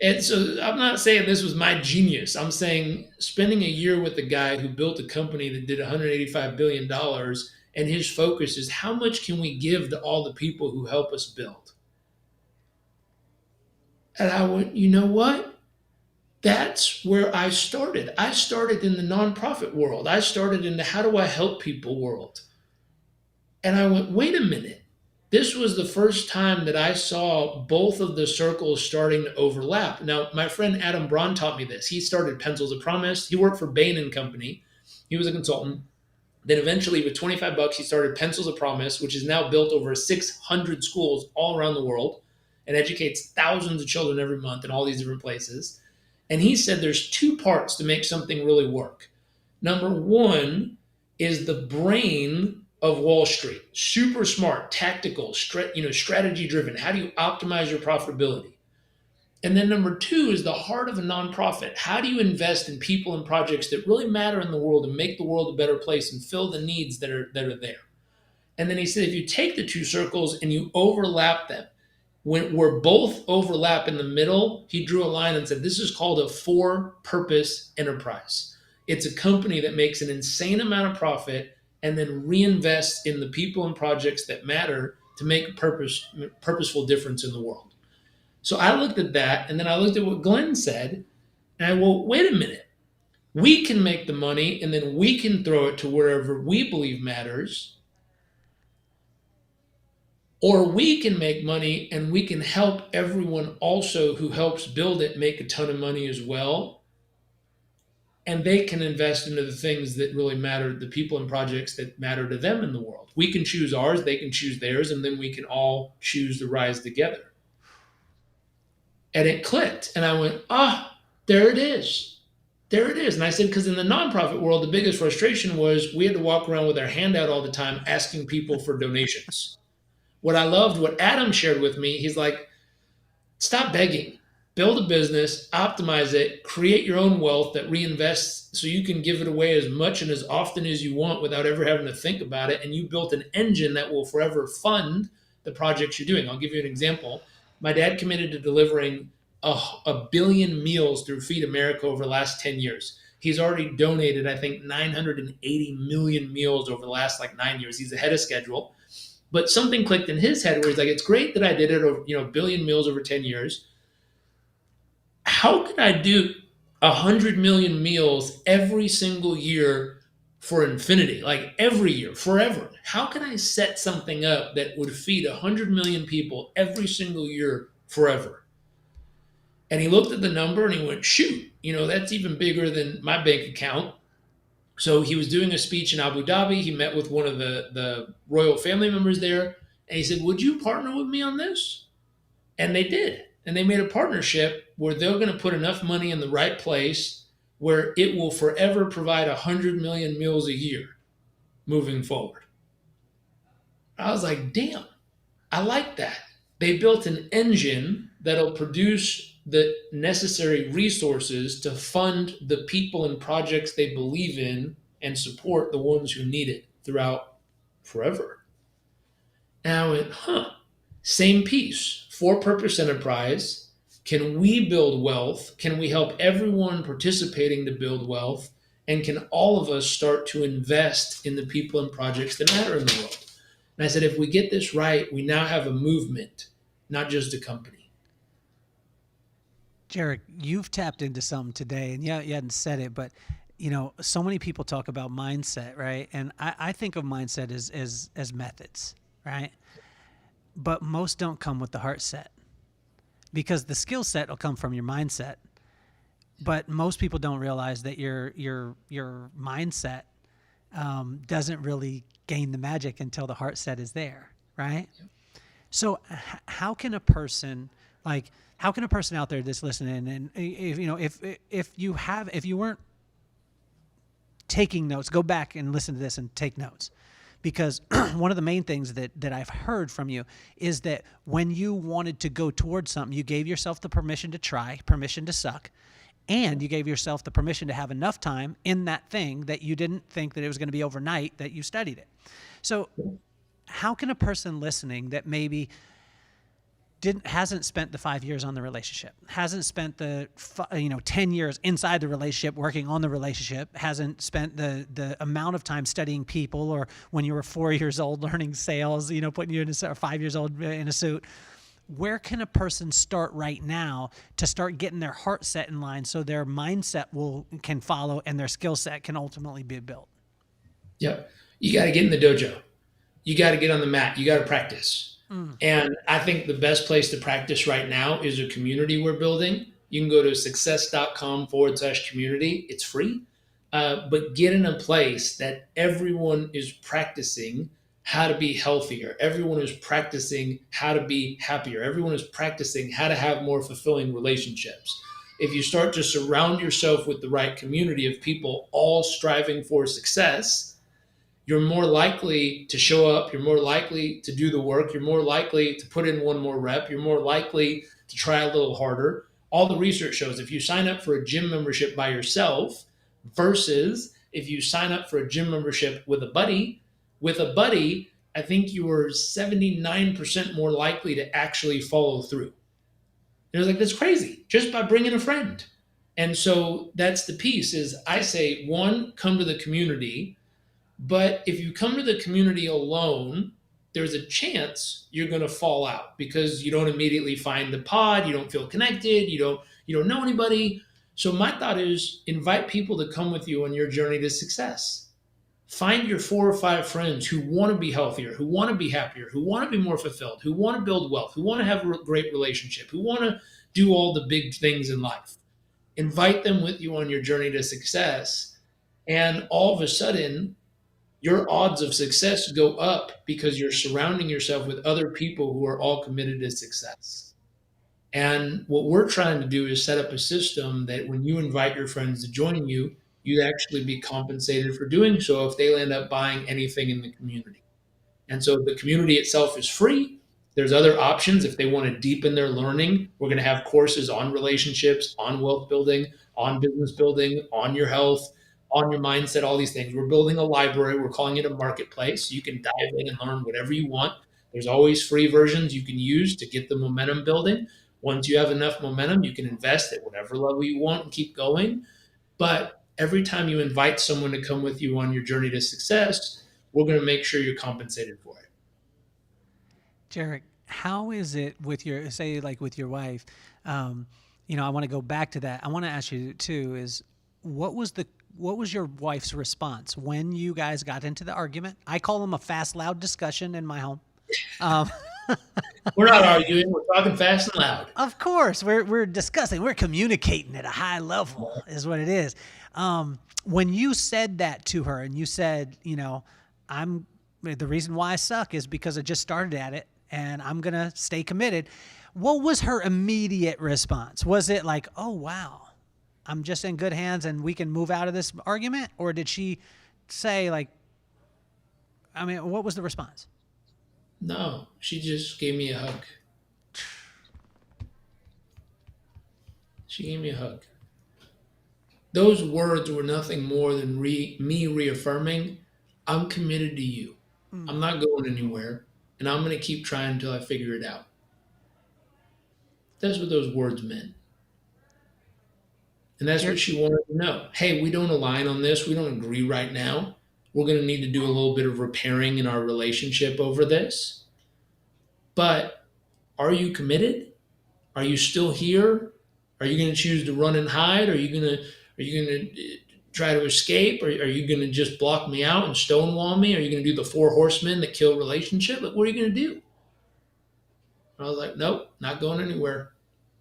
And so I'm not saying this was my genius. I'm saying spending a year with a guy who built a company that did $185 billion dollars, and his focus is how much can we give to all the people who help us build? And I went, you know what? That's where I started. I started in the nonprofit world. I started in the how do I help people world. And I went, wait a minute. This was the first time that I saw both of the circles starting to overlap. Now, my friend Adam Braun taught me this. He started Pencils of Promise. He worked for Bain and Company. He was a consultant. Then eventually, with 25 bucks, he started Pencils of Promise, which is now built over 600 schools all around the world and educates thousands of children every month in all these different places. And he said there's two parts to make something really work. Number one is the brain of Wall Street, super smart, tactical, strategy driven. How do you optimize your profitability? And then number two is the heart of a nonprofit. How do you invest in people and projects that really matter in the world and make the world a better place and fill the needs that are there? And then he said, if you take the two circles and you overlap them, where both overlap in the middle, he drew a line and said, this is called a for-purpose enterprise. It's a company that makes an insane amount of profit and then reinvests in the people and projects that matter to make a purposeful difference in the world. So I looked at that, and then I looked at what Glenn said, and I went, wait a minute. We can make the money, and then we can throw it to wherever we believe matters. Or we can make money, and we can help everyone also who helps build it make a ton of money as well. And they can invest into the things that really matter, the people and projects that matter to them in the world. We can choose ours, they can choose theirs, and then we can all choose to rise together. And it clicked. And I went, there it is. There it is. And I said, because in the nonprofit world, the biggest frustration was we had to walk around with our hand out all the time asking people for donations. What I loved, what Adam shared with me, he's like, stop begging. Build a business, optimize it, create your own wealth that reinvests so you can give it away as much and as often as you want without ever having to think about it. And you built an engine that will forever fund the projects you're doing. I'll give you an example. My dad committed to delivering a billion meals through Feed America over the last 10 years. He's already donated, I think, 980 million meals over the last 9 years. He's ahead of schedule. But something clicked in his head where he's like, it's great that I did it over, a billion meals over 10 years. How could I do 100 million meals every single year for infinity, like every year, forever? How can I set something up that would feed 100 million people every single year forever? And he looked at the number and he went, shoot, that's even bigger than my bank account. So he was doing a speech in Abu Dhabi. He met with one of the royal family members there. And he said, would you partner with me on this? And they did. And they made a partnership where they're going to put enough money in the right place where it will forever provide 100 million meals a year moving forward. I was like, damn, I like that. They built an engine that'll produce the necessary resources to fund the people and projects they believe in and support the ones who need it throughout forever. And I went, same piece. For-purpose enterprise. Can we build wealth? Can we help everyone participating to build wealth? And can all of us start to invest in the people and projects that matter in the world? And I said, if we get this right, we now have a movement, not just a company. Jairek, you've tapped into something today, and you hadn't said it, but so many people talk about mindset, right? And I think of mindset as methods, right? But most don't come with the heart set, because the skill set will come from your mindset. But most people don't realize that your mindset doesn't really gain the magic until the heart set is there, right? Yep. So how can a person, Like, how can a person out there that's listening, and if you know, if you weren't taking notes, go back and listen to this and take notes. Because one of the main things that I've heard from you is that when you wanted to go towards something, you gave yourself the permission to try, permission to suck, and you gave yourself the permission to have enough time in that thing that you didn't think that it was going to be overnight, that you studied it. So how can a person listening that maybe hasn't spent the 5 years on the relationship, hasn't spent the 10 years inside the relationship working on the relationship, hasn't spent the amount of time studying people, or when you were 4 years old learning sales, putting you in or 5 years old in a suit, where can a person start right now to start getting their heart set in line so their mindset can follow and their skill set can ultimately be built? Yep. You got to get in the dojo. You got to get on the mat. You got to practice. And I think the best place to practice right now is a community we're building. You can go to success.com/community. It's free. But get in a place that everyone is practicing how to be healthier. Everyone is practicing how to be happier. Everyone is practicing how to have more fulfilling relationships. If you start to surround yourself with the right community of people all striving for success, you're more likely to show up. You're more likely to do the work. You're more likely to put in one more rep. You're more likely to try a little harder. All the research shows if you sign up for a gym membership by yourself versus if you sign up for a gym membership with a buddy, I think you are 79% more likely to actually follow through. And I was like, that's crazy, just by bringing a friend. And so that's the piece is I say, one, come to the community. But if you come to the community alone, there's a chance you're going to fall out because you don't immediately find the pod, you don't feel connected, you don't know anybody. So my thought is invite people to come with you on your journey to success. Find your 4 or 5 friends who want to be healthier, who want to be happier, who want to be more fulfilled, who want to build wealth, who want to have a great relationship, who want to do all the big things in life. Invite them with you on your journey to success. And all of a sudden, your odds of success go up because you're surrounding yourself with other people who are all committed to success. And what we're trying to do is set up a system that when you invite your friends to join you, you actually be compensated for doing so if they end up buying anything in the community. And so the community itself is free. There's other options if they want to deepen their learning. We're going to have courses on relationships, on wealth building, on business building, on your health, on your mindset, all these things. We're building a library. We're calling it a marketplace. You can dive in and learn whatever you want. There's always free versions you can use to get the momentum building. Once you have enough momentum, you can invest at whatever level you want and keep going. But every time you invite someone to come with you on your journey to success, we're going to make sure you're compensated for it. Jairek, how is it with with your wife? I want to go back to that. I want to ask you too, is what was your wife's response when you guys got into the argument? I call them a fast, loud discussion in my home. We're not arguing. We're talking fast and loud. Of course, we're discussing. We're communicating at a high level is what it is. When you said that to her and you said, the reason why I suck is because I just started at it and I'm going to stay committed. What was her immediate response? Was it like, oh, wow, I'm just in good hands and we can move out of this argument? Or did she say what was the response? No, she just gave me a hug. She gave me a hug. Those words were nothing more than me reaffirming, I'm committed to you. I'm not going anywhere, and I'm going to keep trying until I figure it out. That's what those words meant. And that's what she wanted to know. Hey, we don't align on this. We don't agree right now. We're going to need to do a little bit of repairing in our relationship over this. But are you committed? Are you still here? Are you going to choose to run and hide? Are you going to try to escape? Or are you going to just block me out and stonewall me? Are you going to do the 4 horsemen that kill relationship? Like, what are you going to do? And I was like, nope, not going anywhere.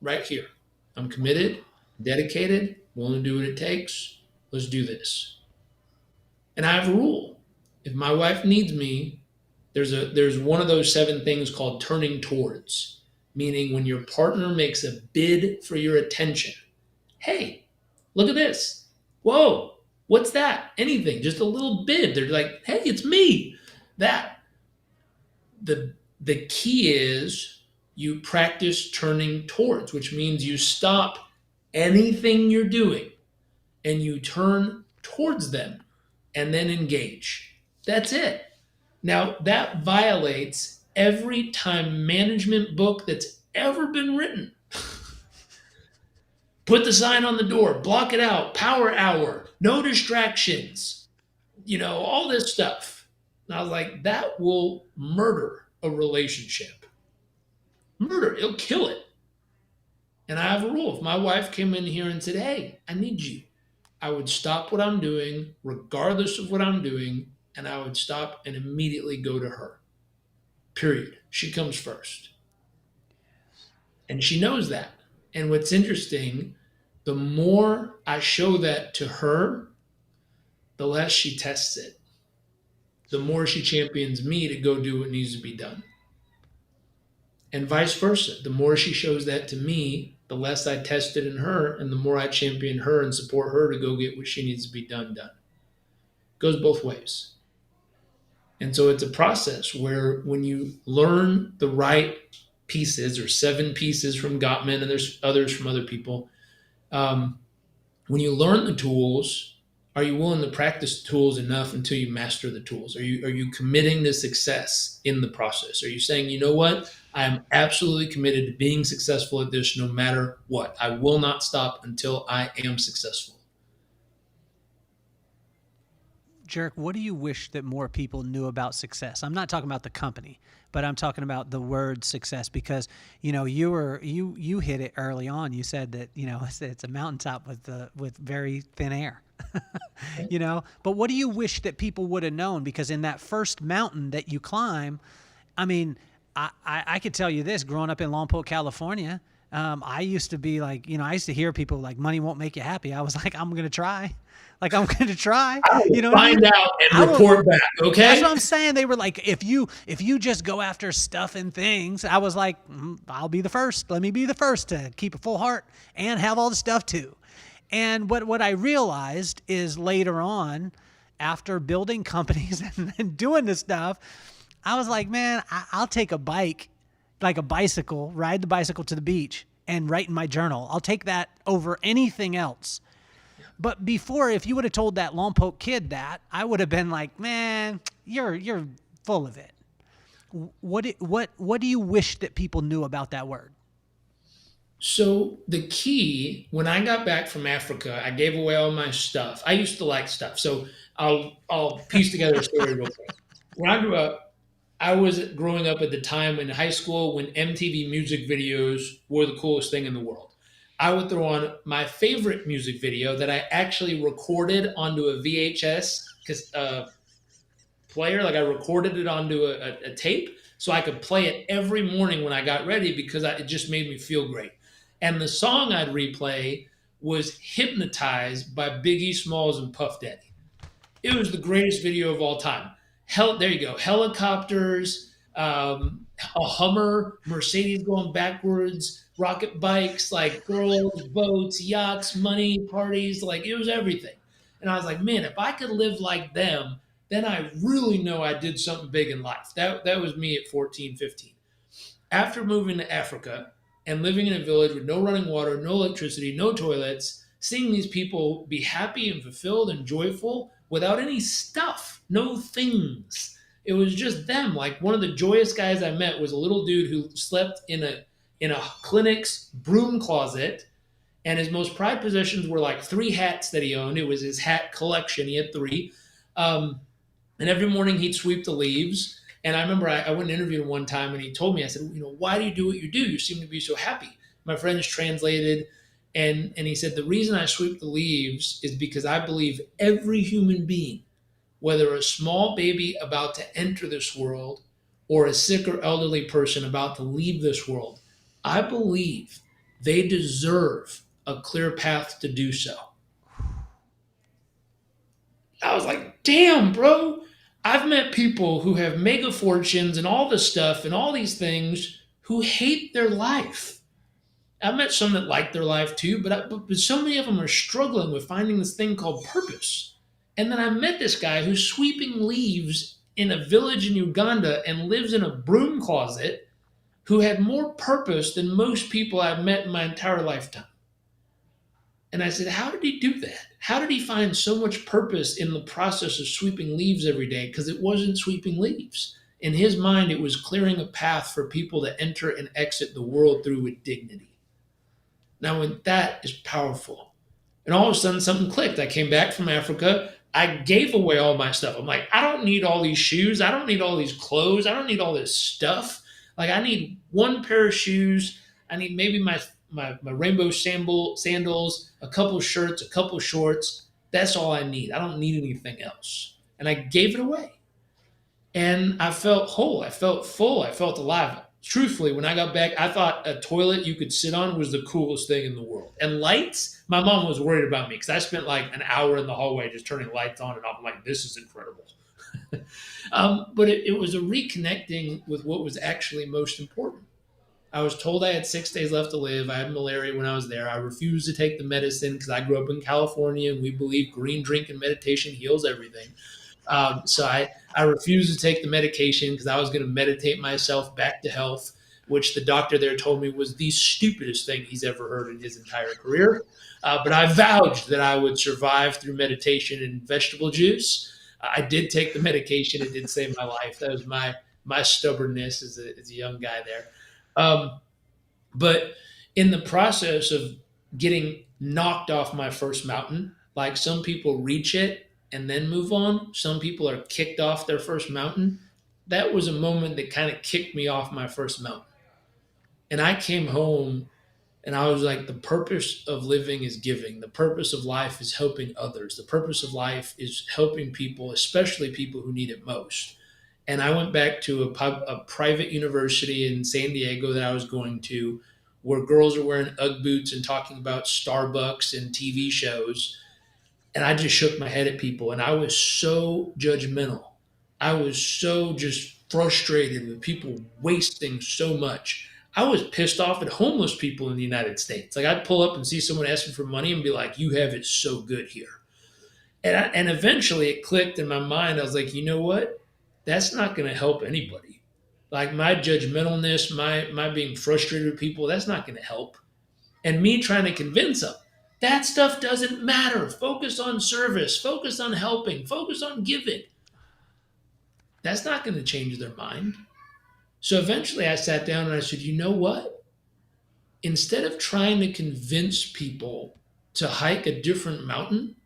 Right here. I'm committed, dedicated, willing to do what it takes. Let's do this. And I have a rule. If my wife needs me, there's one of those 7 things called turning towards. meaning when your partner makes a bid for your attention. Hey, look at this. Whoa, what's that? Anything, just a little bid. They're like, hey, it's me. That the key is you practice turning towards, which means you stop anything you're doing and you turn towards them and then engage. That's it. Now, that violates every time management book that's ever been written. Put the sign on the door, block it out, power hour, no distractions, all this stuff. And I was like, that will murder a relationship. Murder, it'll kill it. And I have a rule. If my wife came in here and said, hey, I need you, I would stop what I'm doing, regardless of what I'm doing, and I would stop and immediately go to her. Period. She comes first. And she knows that. And what's interesting, the more I show that to her, the less she tests it. The more she champions me to go do what needs to be done. And vice versa. The more she shows that to me, the less I test it in her, and the more I champion her and support her to go get what she needs to be done. It goes both ways. And so it's a process where when you learn the right pieces, or 7 pieces from Gottman, and there's others from other people, when you learn the tools, are you willing to practice the tools enough until you master the tools? Are you committing to success in the process? Are you saying, you know what? I am absolutely committed to being successful at this no matter what. I will not stop until I am successful. Jairek, what do you wish that more people knew about success? I'm not talking about the company, but I'm talking about the word success, because you hit it early on. You said that it's a mountaintop with very thin air. But what do you wish that people would have known? Because in that first mountain that you climb, I mean, I could tell you this: growing up in Lompoc, California, I used to be like, I used to hear people like, money won't make you happy. I was like, I'm going to try. Like, I'm going to try. I will find out and report back, okay? That's what I'm saying. They were like, if you just go after stuff and things, I was like, I'll be the first. Let me be the first to keep a full heart and have all the stuff too. And what I realized is later on, after building companies and doing this stuff, I was like, man, I'll take a bike, like a bicycle, ride the bicycle to the beach and write in my journal. I'll take that over anything else. But before, if you would have told that Lompoc kid that, I would have been like, man, you're full of it. What do you wish that people knew about that word? So the key, when I got back from Africa, I gave away all my stuff. I used to like stuff. So I'll piece together a story real quick. When I grew up, I was growing up at the time in high school when MTV music videos were the coolest thing in the world. I would throw on my favorite music video that I actually recorded onto a VHS player. Like, I recorded it onto a tape so I could play it every morning when I got ready, because it just made me feel great. And the song I'd replay was Hypnotized by Biggie Smalls and Puff Daddy. It was the greatest video of all time. There you go. Helicopters, a Hummer, Mercedes going backwards, rocket bikes, like girls, boats, yachts, money, parties, like it was everything. And I was like, man, if I could live like them, then I really know I did something big in life. That was me at 14, 15. After moving to Africa and living in a village with no running water, no electricity, no toilets, seeing these people be happy and fulfilled and joyful without any stuff, no things. It was just them. Like, one of the joyous guys I met was a little dude who slept in a clinic's broom closet, and his most prized possessions were like 3 hats that he owned. It was his hat collection. He had 3. And every morning he'd sweep the leaves. And I remember I went and interviewed him one time, and he told me, I said, why do you do what you do? You seem to be so happy. My friends translated, and he said, the reason I sweep the leaves is because I believe every human being, whether a small baby about to enter this world or a sick or elderly person about to leave this world, I believe they deserve a clear path to do so. I was like, damn, bro. I've met people who have mega fortunes and all this stuff and all these things who hate their life. I've met some that like their life too, but so many of them are struggling with finding this thing called purpose. And then I met this guy who's sweeping leaves in a village in Uganda and lives in a broom closet, who had more purpose than most people I've met in my entire lifetime. And I said, how did he do that? How did he find so much purpose in the process of sweeping leaves every day? Because it wasn't sweeping leaves. In his mind, it was clearing a path for people to enter and exit the world through with dignity. Now, when that is powerful. And all of a sudden, something clicked. I came back from Africa. I gave away all my stuff. I'm like, I don't need all these shoes. I don't need all these clothes. I don't need all this stuff. Like, I need one pair of shoes. I need maybe my rainbow sandals, a couple shirts, a couple shorts. That's all I need. I don't need anything else. And I gave it away. And I felt whole. I felt full. I felt alive. Truthfully, when I got back, I thought a toilet you could sit on was the coolest thing in the world. And lights, my mom was worried about me because I spent like an hour in the hallway just turning lights on and off. I'm like, this is incredible. But it was a reconnecting with what was actually most important. I was told I had 6 days left to live. I had malaria when I was there. I refused to take the medicine because I grew up in California and we believe green drink and meditation heals everything. So I refused to take the medication because I was going to meditate myself back to health, which the doctor there told me was the stupidest thing he's ever heard in his entire career. But I vowed that I would survive through meditation and vegetable juice. I did take the medication. It did save my life. That was my stubbornness as a young guy there. But in the process of getting knocked off my first mountain, like some people reach it and then move on, some people are kicked off their first mountain. That was a moment that kind of kicked me off my first mountain. And I came home and I was like, the purpose of living is giving. The purpose of life is helping others. The purpose of life is helping people, especially people who need it most. And I went back to a private university in San Diego that I was going to, where girls are wearing Ugg boots and talking about Starbucks and TV shows. And I just shook my head at people, and I was so judgmental. I was so just frustrated with people wasting so much. I was pissed off at homeless people in the United States. Like, I'd pull up and see someone asking for money and be like, you have it so good here. And eventually it clicked in my mind. I was like, you know what? That's not going to help anybody. Like, my judgmentalness, my being frustrated with people, that's not going to help. And me trying to convince them, that stuff doesn't matter. Focus on service, focus on helping, focus on giving. That's not going to change their mind. So eventually I sat down and I said, you know what? Instead of trying to convince people to hike a different mountain,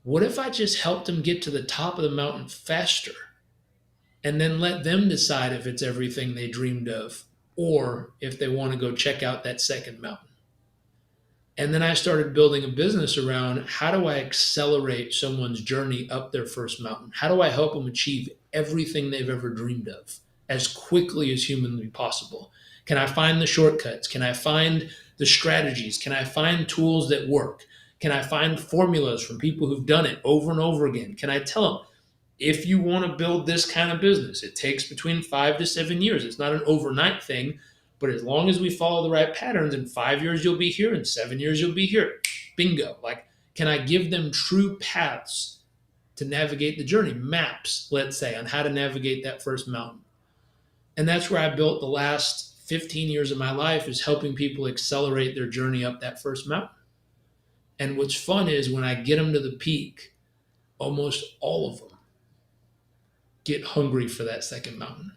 what if I just helped them get to the top of the mountain faster and then let them decide if it's everything they dreamed of or if they want to go check out that second mountain? And then I started building a business around, how do I accelerate someone's journey up their first mountain? How do I help them achieve everything they've ever dreamed of as quickly as humanly possible? Can I find the shortcuts? Can I find the strategies? Can I find tools that work? Can I find formulas from people who've done it over and over again? Can I tell them, if you want to build this kind of business, it takes between 5 to 7 years. It's not an overnight thing, but as long as we follow the right patterns, in 5 years you'll be here, in 7 years you'll be here. Bingo. Like, can I give them true paths to navigate the journey? Maps, let's say, on how to navigate that first mountain. And that's where I built the last 15 years of my life, is helping people accelerate their journey up that first mountain. And what's fun is when I get them to the peak, almost all of them get hungry for that second mountain.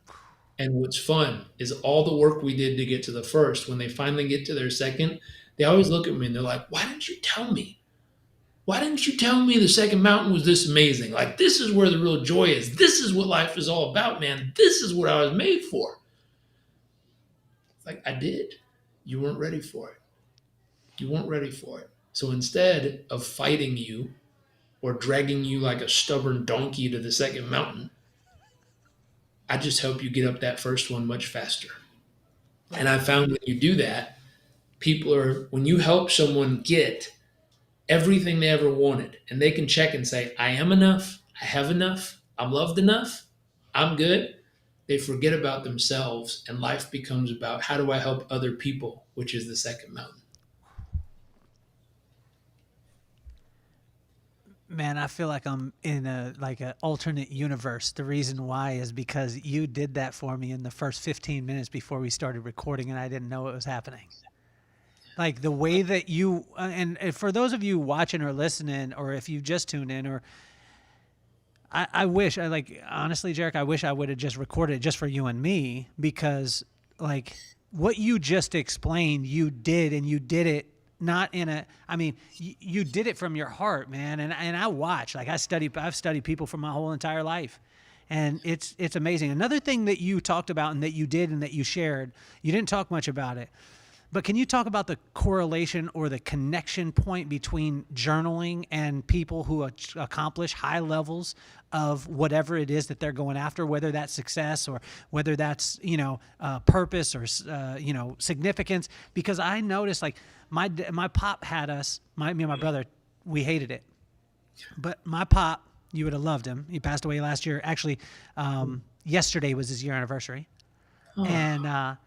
And what's fun is all the work we did to get to the first, when they finally get to their second, they always look at me and they're like, why didn't you tell me? Why didn't you tell me the second mountain was this amazing? Like, this is where the real joy is. This is what life is all about, man. This is what I was made for. Like, I did. You weren't ready for it. You weren't ready for it. So instead of fighting you or dragging you like a stubborn donkey to the second mountain, I just help you get up that first one much faster. And I found when you do that, when you help someone get everything they ever wanted, and they can check and say, I am enough, I have enough, I'm loved enough, I'm good, they forget about themselves, and life becomes about how do I help other people, which is the second mountain. Man, I feel like I'm in a like an alternate universe. The reason why is because you did that for me in the first 15 minutes before we started recording, and I didn't know it was happening. Like the way that you and for those of you watching or listening, or if you just tuned in, or I wish I like honestly, Jairek, I wish I would have just recorded it just for you and me because like what you just explained, you did, and you did it not in a. I mean, you did it from your heart, man. And I watch, like I've studied people for my whole entire life, and it's amazing. Another thing that you talked about and that you did and that you shared, you didn't talk much about it. But can you talk about the correlation or the connection point between journaling and people who accomplish high levels of whatever it is that they're going after, whether that's success or whether that's, purpose or, significance? Because I noticed like my pop had us, me and my brother, we hated it. But my pop, you would have loved him. He passed away last year. Actually, yesterday was his year anniversary. Oh. And,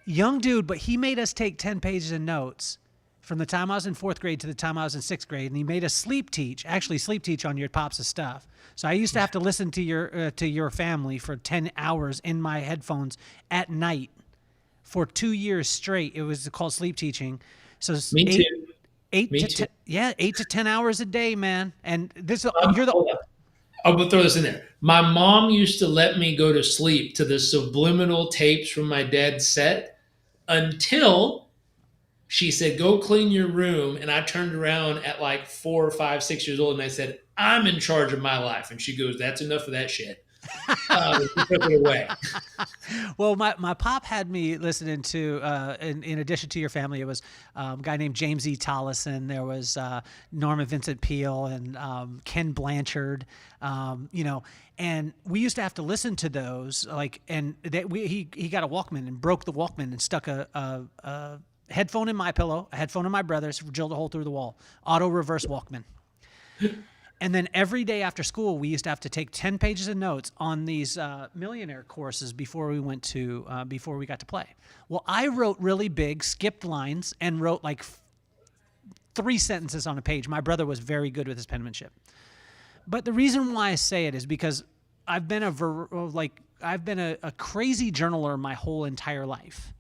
young dude, but he made us take 10 pages of notes from the time I was in fourth grade to the time I was in sixth grade. And he made us sleep teach on your pops' stuff. So I used to have to listen to your family for 10 hours in my headphones at night for 2 years straight. It was called sleep teaching. So Me too. Me too. 8 to 10 hours a day, man. And this, Hold up. I'm gonna throw this in there. My mom used to let me go to sleep to the subliminal tapes from my dad's set until she said, "Go clean your room." And I turned around at like 4 or 5, 6 years old, and I said, "I'm in charge of my life." And she goes, "That's enough of that shit." She took it away. Well, my pop had me listening to, in addition to your family, it was a guy named James E. Tollison. There was Norman Vincent Peale and Ken Blanchard, and we used to have to listen to those. He got a Walkman and broke the Walkman and stuck a headphone in my pillow, a headphone in my brother's, drilled a hole through the wall, auto reverse Walkman. And then every day after school, we used to have to take 10 pages of notes on these millionaire courses before we got to play. Well, I wrote really big, skipped lines, and wrote like 3 sentences on a page. My brother was very good with his penmanship. But the reason why I say it is because I've been a crazy journaler my whole entire life.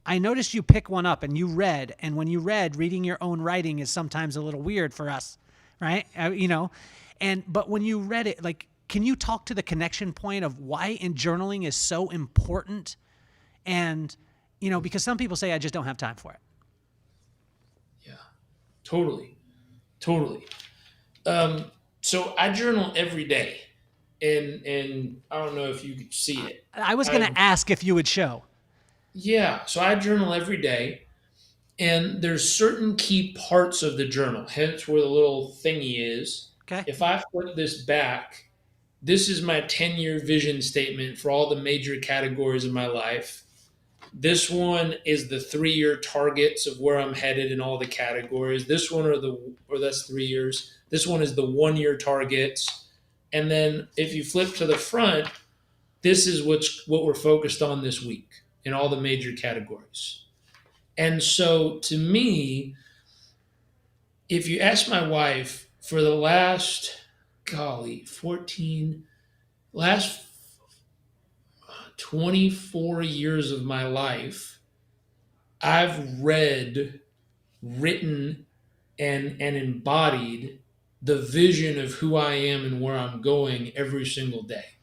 I noticed you pick one up and you read, and when you read, reading your own writing is sometimes a little weird for us. Right. But when you read it, like, can you talk to the connection point of why in journaling is so important? And, because some people say, I just don't have time for it. Yeah, totally. So I journal every day, and I don't know if you could see it. I was going to ask if you would show. Yeah. So I journal every day. And there's certain key parts of the journal, hence where the little thingy is. Okay. If I flip this back, this is my 10-year vision statement for all the major categories of my life. This one is the 3-year targets of where I'm headed in all the categories. This one that's 3 years. This one is the 1-year targets. And then if you flip to the front, this is what we're focused on this week in all the major categories. And so to me, if you ask my wife for the last 24 years of my life, I've read, written, and embodied the vision of who I am and where I'm going every single day.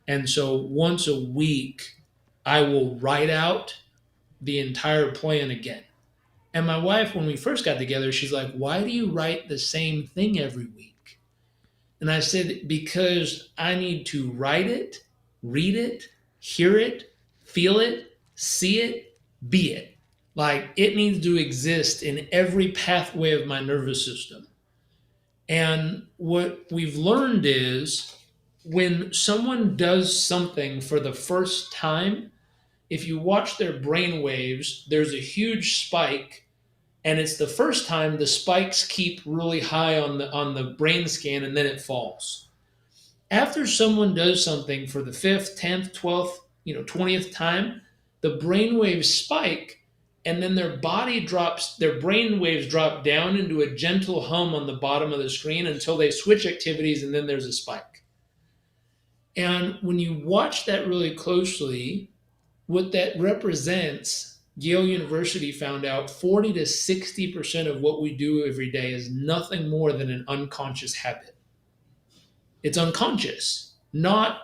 And so once a week, I will write out the entire plan again. And my wife, when we first got together, she's like, "Why do you write the same thing every week?" And I said, "Because I need to write it, read it, hear it, feel it, see it, be it. Like, it needs to exist in every pathway of my nervous system." And what we've learned is when someone does something for the first time, if you watch their brain waves, there's a huge spike, and it's the first time the spikes keep really high on the brain scan, and then it falls. After someone does something for the fifth, 10th, 12th, 20th time, the brain waves spike, and then their brain waves drop down into a gentle hum on the bottom of the screen until they switch activities, and then there's a spike. And when you watch that really closely, what that represents, Yale University found out 40 to 60% of what we do every day is nothing more than an unconscious habit. It's unconscious, not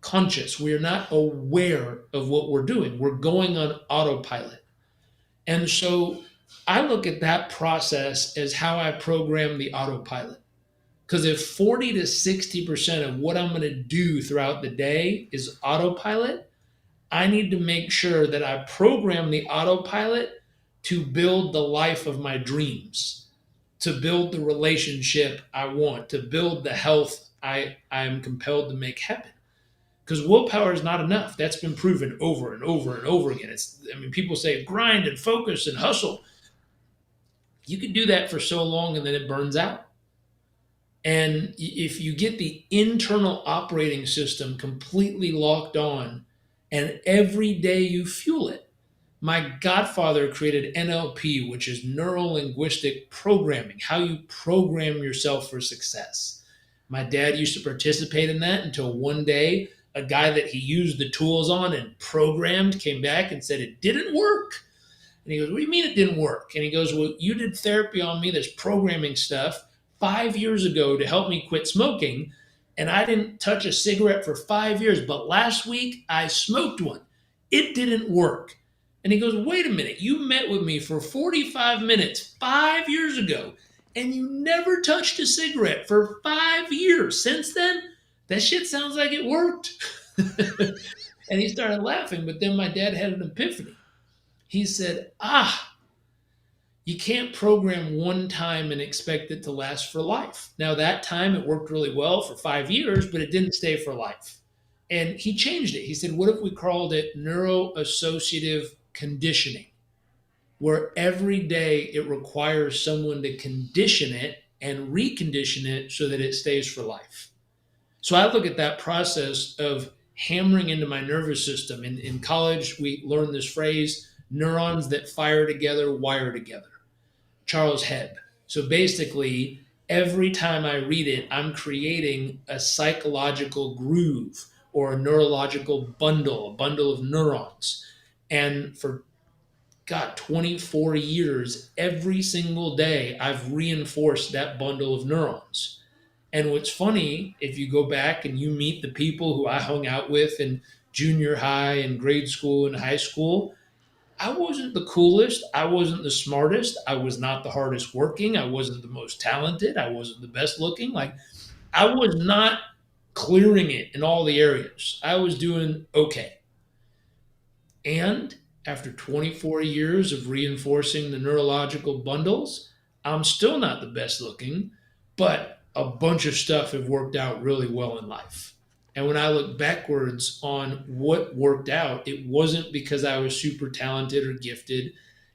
conscious. We are not aware of what we're doing. We're going on autopilot. And so I look at that process as how I program the autopilot. Because if 40 to 60% of what I'm going to do throughout the day is autopilot, I need to make sure that I program the autopilot to build the life of my dreams, to build the relationship I want, to build the health I am compelled to make happen. Because willpower is not enough. That's been proven over and over and over again. People say grind and focus and hustle. You can do that for so long and then it burns out. And if you get the internal operating system completely locked on and every day you fuel it, my godfather created NLP, which is neuro linguistic programming, how you program yourself for success. My dad used to participate in that until one day, a guy that he used the tools on and programmed came back and said it didn't work. And he goes, "What do you mean it didn't work?" And he goes, "Well, you did therapy on me, this programming stuff, 5 years ago to help me quit smoking. And I didn't touch a cigarette for 5 years. But last week I smoked one. It didn't work." And he goes, "Wait a minute. You met with me for 45 minutes 5 years ago, and you never touched a cigarette for 5 years. Since then, that shit sounds like it worked." And he started laughing. But then my dad had an epiphany. He said, you can't program one time and expect it to last for life. Now, that time it worked really well for 5 years, but it didn't stay for life. And he changed it. He said, what if we called it neuroassociative conditioning, where every day it requires someone to condition it and recondition it so that it stays for life. So I look at that process of hammering into my nervous system. In college, we learned this phrase, neurons that fire together, wire together. Charles Hebb. So basically, every time I read it, I'm creating a psychological groove or a neurological bundle, a bundle of neurons. And for 24 years, every single day, I've reinforced that bundle of neurons. And what's funny, if you go back and you meet the people who I hung out with in junior high and grade school and high school, I wasn't the coolest. I wasn't the smartest. I was not the hardest working. I wasn't the most talented. I wasn't the best looking. Like, I was not clearing it in all the areas. I was doing okay. And after 24 years of reinforcing the neurological bundles, I'm still not the best looking, but a bunch of stuff have worked out really well in life. And when I look backwards on what worked out, it wasn't because I was super talented or gifted.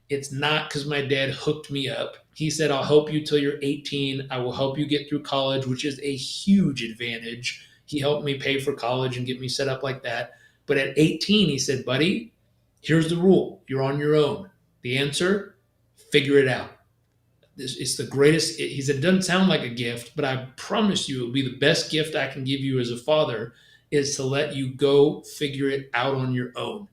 It's not because my dad hooked me up. He said, "I'll help you till you're 18. I will help you get through college," which is a huge advantage. He helped me pay for college and get me set up like that. But at 18, he said, "Buddy, here's the rule. You're on your own. The answer, figure it out." It's the greatest. He said, "It doesn't sound like a gift, but I promise you it will be the best gift I can give you as a father is to let you go figure it out on your own.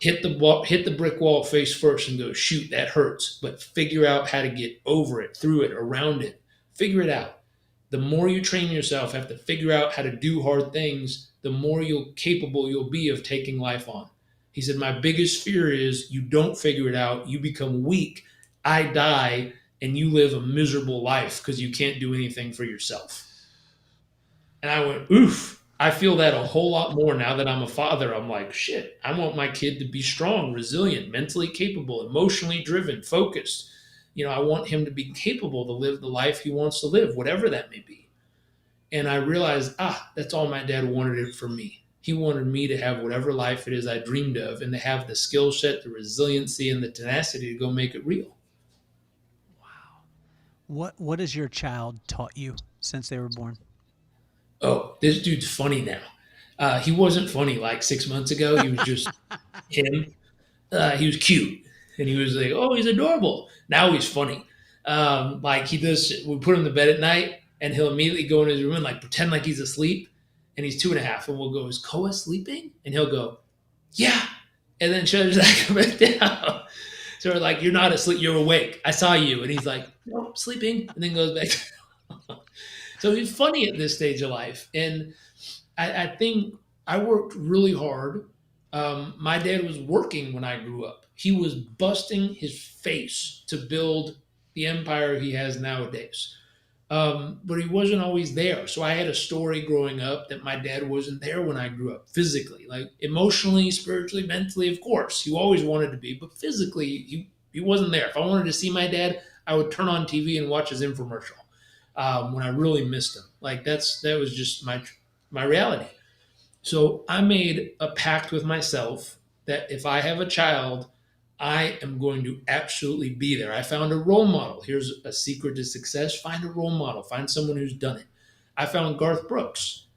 Hit the brick wall face first and go, shoot, that hurts. But figure out how to get over it, through it, around it. Figure it out. The more you train yourself, have to figure out how to do hard things, the more capable you'll be of taking life on." He said, "My biggest fear is you don't figure it out, you become weak, I die, and you live a miserable life because you can't do anything for yourself." And I went, oof. I feel that a whole lot more now that I'm a father. I'm like, shit, I want my kid to be strong, resilient, mentally capable, emotionally driven, focused. I want him to be capable to live the life he wants to live, whatever that may be. And I realized, that's all my dad wanted it for me. He wanted me to have whatever life it is I dreamed of and to have the skill set, the resiliency, and the tenacity to go make it real. What has your child taught you since they were born? oh, this dude's funny now. He wasn't funny like 6 months ago. He was just him. He was cute, and he was like, "Oh, he's adorable." Now he's funny. Like he does. We put him to bed at night, and he'll immediately go in his room and like pretend like he's asleep, and he's 2.5, and we'll go, "Is Koa sleeping?" And he'll go, "Yeah," and then shuts back back down. So we're like, "You're not asleep. You're awake. I saw you." And he's like, "Nope, sleeping," and then goes back. So he's funny at this stage of life, and I think I worked really hard. My dad was working when I grew up. He was busting his face to build the empire he has nowadays. But he wasn't always there. So I had a story growing up that my dad wasn't there when I grew up physically, like emotionally, spiritually, mentally, of course. He always wanted to be, but physically, he wasn't there. If I wanted to see my dad, I would turn on TV and watch his infomercial when I really missed him. Like that was just my reality. So I made a pact with myself that if I have a child, I am going to absolutely be there. I found a role model. Here's a secret to success: find a role model, find someone who's done it. I found Garth Brooks.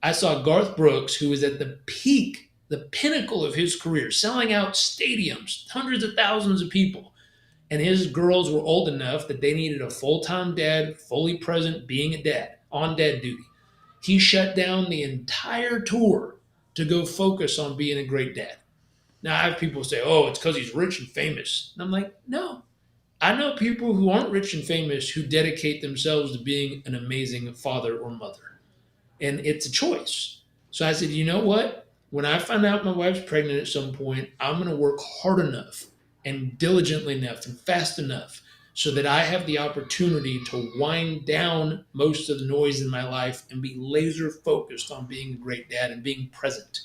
I saw Garth Brooks, who was at the peak, the pinnacle of his career, selling out stadiums, hundreds of thousands of people. And his girls were old enough that they needed a full time dad, fully present, being a dad, on dad duty. He shut down the entire tour to go focus on being a great dad. Now, I have people say, oh, it's because he's rich and famous. And I'm like, no. I know people who aren't rich and famous who dedicate themselves to being an amazing father or mother. And it's a choice. So I said, you know what? When I find out my wife's pregnant at some point, I'm going to work hard enough and diligently enough and fast enough so that I have the opportunity to wind down most of the noise in my life and be laser focused on being a great dad and being present.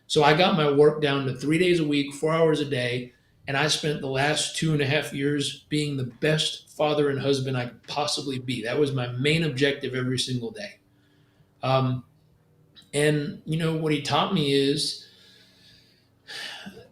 So I got my work down to 3 days a week, 4 hours a day, and I spent the last 2.5 years being the best father and husband I could possibly be. That was my main objective every single day. Um, and what he taught me is,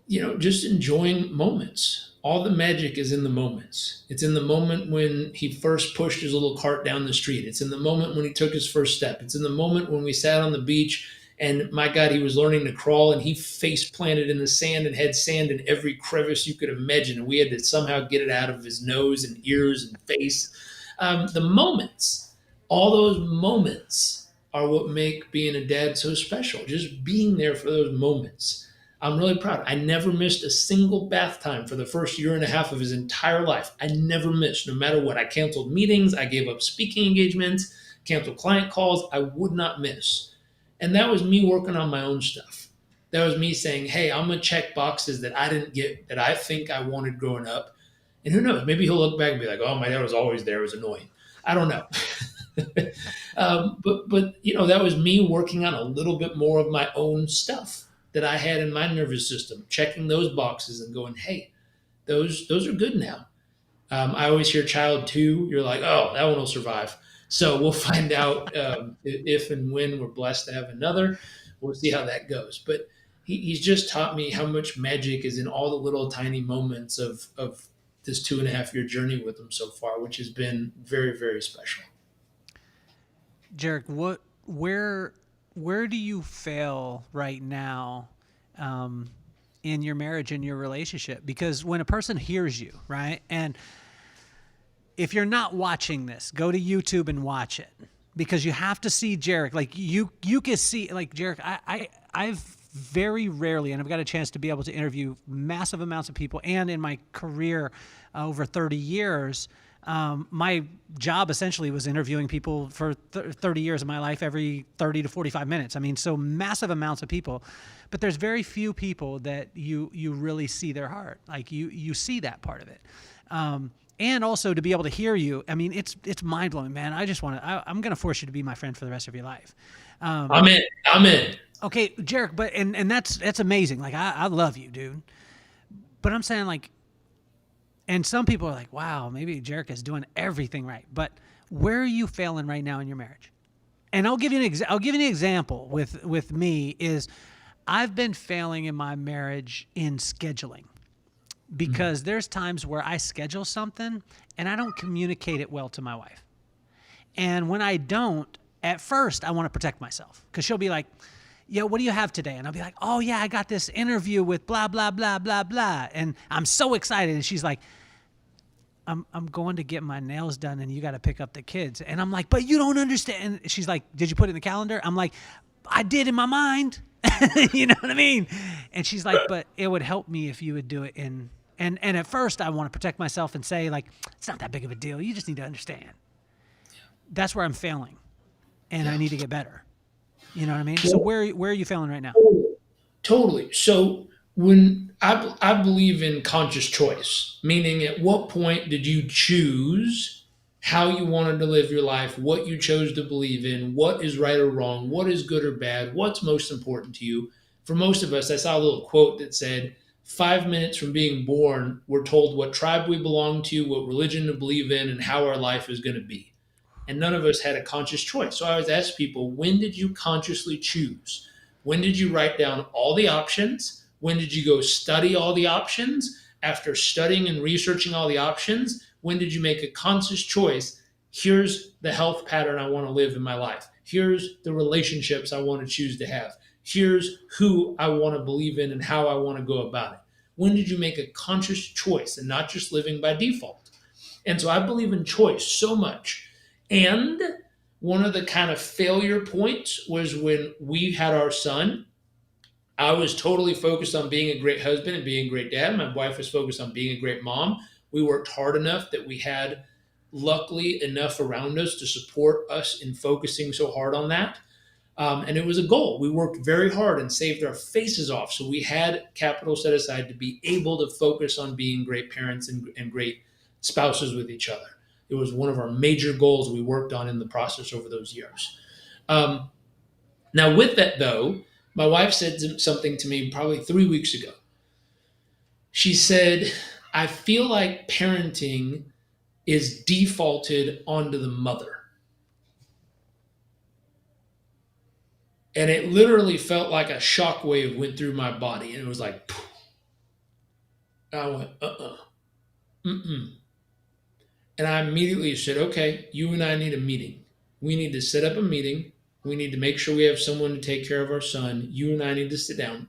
just enjoying moments. All the magic is in the moments. It's in the moment when he first pushed his little cart down the street. It's in the moment when he took his first step. It's in the moment when we sat on the beach and my God, he was learning to crawl and he face planted in the sand and had sand in every crevice you could imagine. And we had to somehow get it out of his nose and ears and face. The moments, all those moments are what make being a dad so special. Just being there for those moments. I'm really proud. I never missed a single bath time for the first year and a half of his entire life. I never missed, no matter what. I canceled meetings. I gave up speaking engagements, canceled client calls. I would not miss. And that was me working on my own stuff. That was me saying, hey, I'm going to check boxes that I didn't get that I think I wanted growing up. And who knows? Maybe he'll look back and be like, oh, my dad was always there. It was annoying. I don't know. But that was me working on a little bit more of my own stuff that I had in my nervous system, checking those boxes and going, hey, those are good now. I always hear child 2, you're like, oh, that one will survive. So we'll find out if and when we're blessed to have another. We'll see how that goes. But he's just taught me how much magic is in all the little tiny moments of this 2.5 year journey with him so far, which has been very, very special. Jairek, where do you fail right now in your marriage, in your relationship? Because when a person hears you, right, and if you're not watching this, go to YouTube and watch it, because you have to see Jairek. Like you can see, like Jairek, I've very rarely, and I've got a chance to be able to interview massive amounts of people, and in my career over 30 years, my job essentially was interviewing people for 30 years of my life, every 30 to 45 minutes. I mean, so massive amounts of people, but there's very few people that you really see their heart. Like you see that part of it. And also to be able to hear you. I mean, it's mind blowing, man. I'm going to force you to be my friend for the rest of your life. I'm in. Okay, Jairek, but, and that's amazing. Like I love you, dude. But I'm saying, like, and some people are like, wow, maybe Jairek is doing everything right. But where are you failing right now in your marriage? And I'll give you an example with me is I've been failing in my marriage in scheduling, because there's times where I schedule something and I don't communicate it well to my wife. And when I don't, at first I want to protect myself because she'll be like, yeah, what do you have today? And I'll be like, oh yeah, I got this interview with blah, blah, blah, blah, blah. And I'm so excited. And she's like, I'm going to get my nails done and you got to pick up the kids. And I'm like, but you don't understand. And she's like, did you put it in the calendar? I'm like, I did in my mind. You know what I mean? And she's like, but it would help me if you would do it in. And at first I want to protect myself and say like, it's not that big of a deal. You just need to understand. That's where I'm failing and I need to get better. You know what I mean? So where are you failing right now? Totally. So when I believe in conscious choice, meaning at what point did you choose how you wanted to live your life, what you chose to believe in, what is right or wrong, what is good or bad, what's most important to you. For most of us, I saw a little quote that said, 5 minutes from being born, we're told what tribe we belong to, what religion to believe in, and how our life is going to be. And none of us had a conscious choice. So I always ask people, when did you consciously choose? When did you write down all the options? When did you go study all the options? After studying and researching all the options, when did you make a conscious choice? Here's the health pattern I want to live in my life. Here's the relationships I want to choose to have. Here's who I want to believe in and how I want to go about it. When did you make a conscious choice and not just living by default? And so I believe in choice so much. And one of the kind of failure points was when we had our son. I was totally focused on being a great husband and being a great dad. My wife was focused on being a great mom. We worked hard enough that we had, luckily, enough around us to support us in focusing so hard on that. And it was a goal. We worked very hard and saved our faces off. So we had capital set aside to be able to focus on being great parents and great spouses with each other. It was one of our major goals we worked on in the process over those years. Now, with that, though, my wife said something to me probably 3 weeks ago. She said, I feel like parenting is defaulted onto the mother. And it literally felt like a shockwave went through my body. And it was like, poof. I went, mm-mm. And I immediately said, okay, you and I need a meeting. We need to set up a meeting. We need to make sure we have someone to take care of our son. You and I need to sit down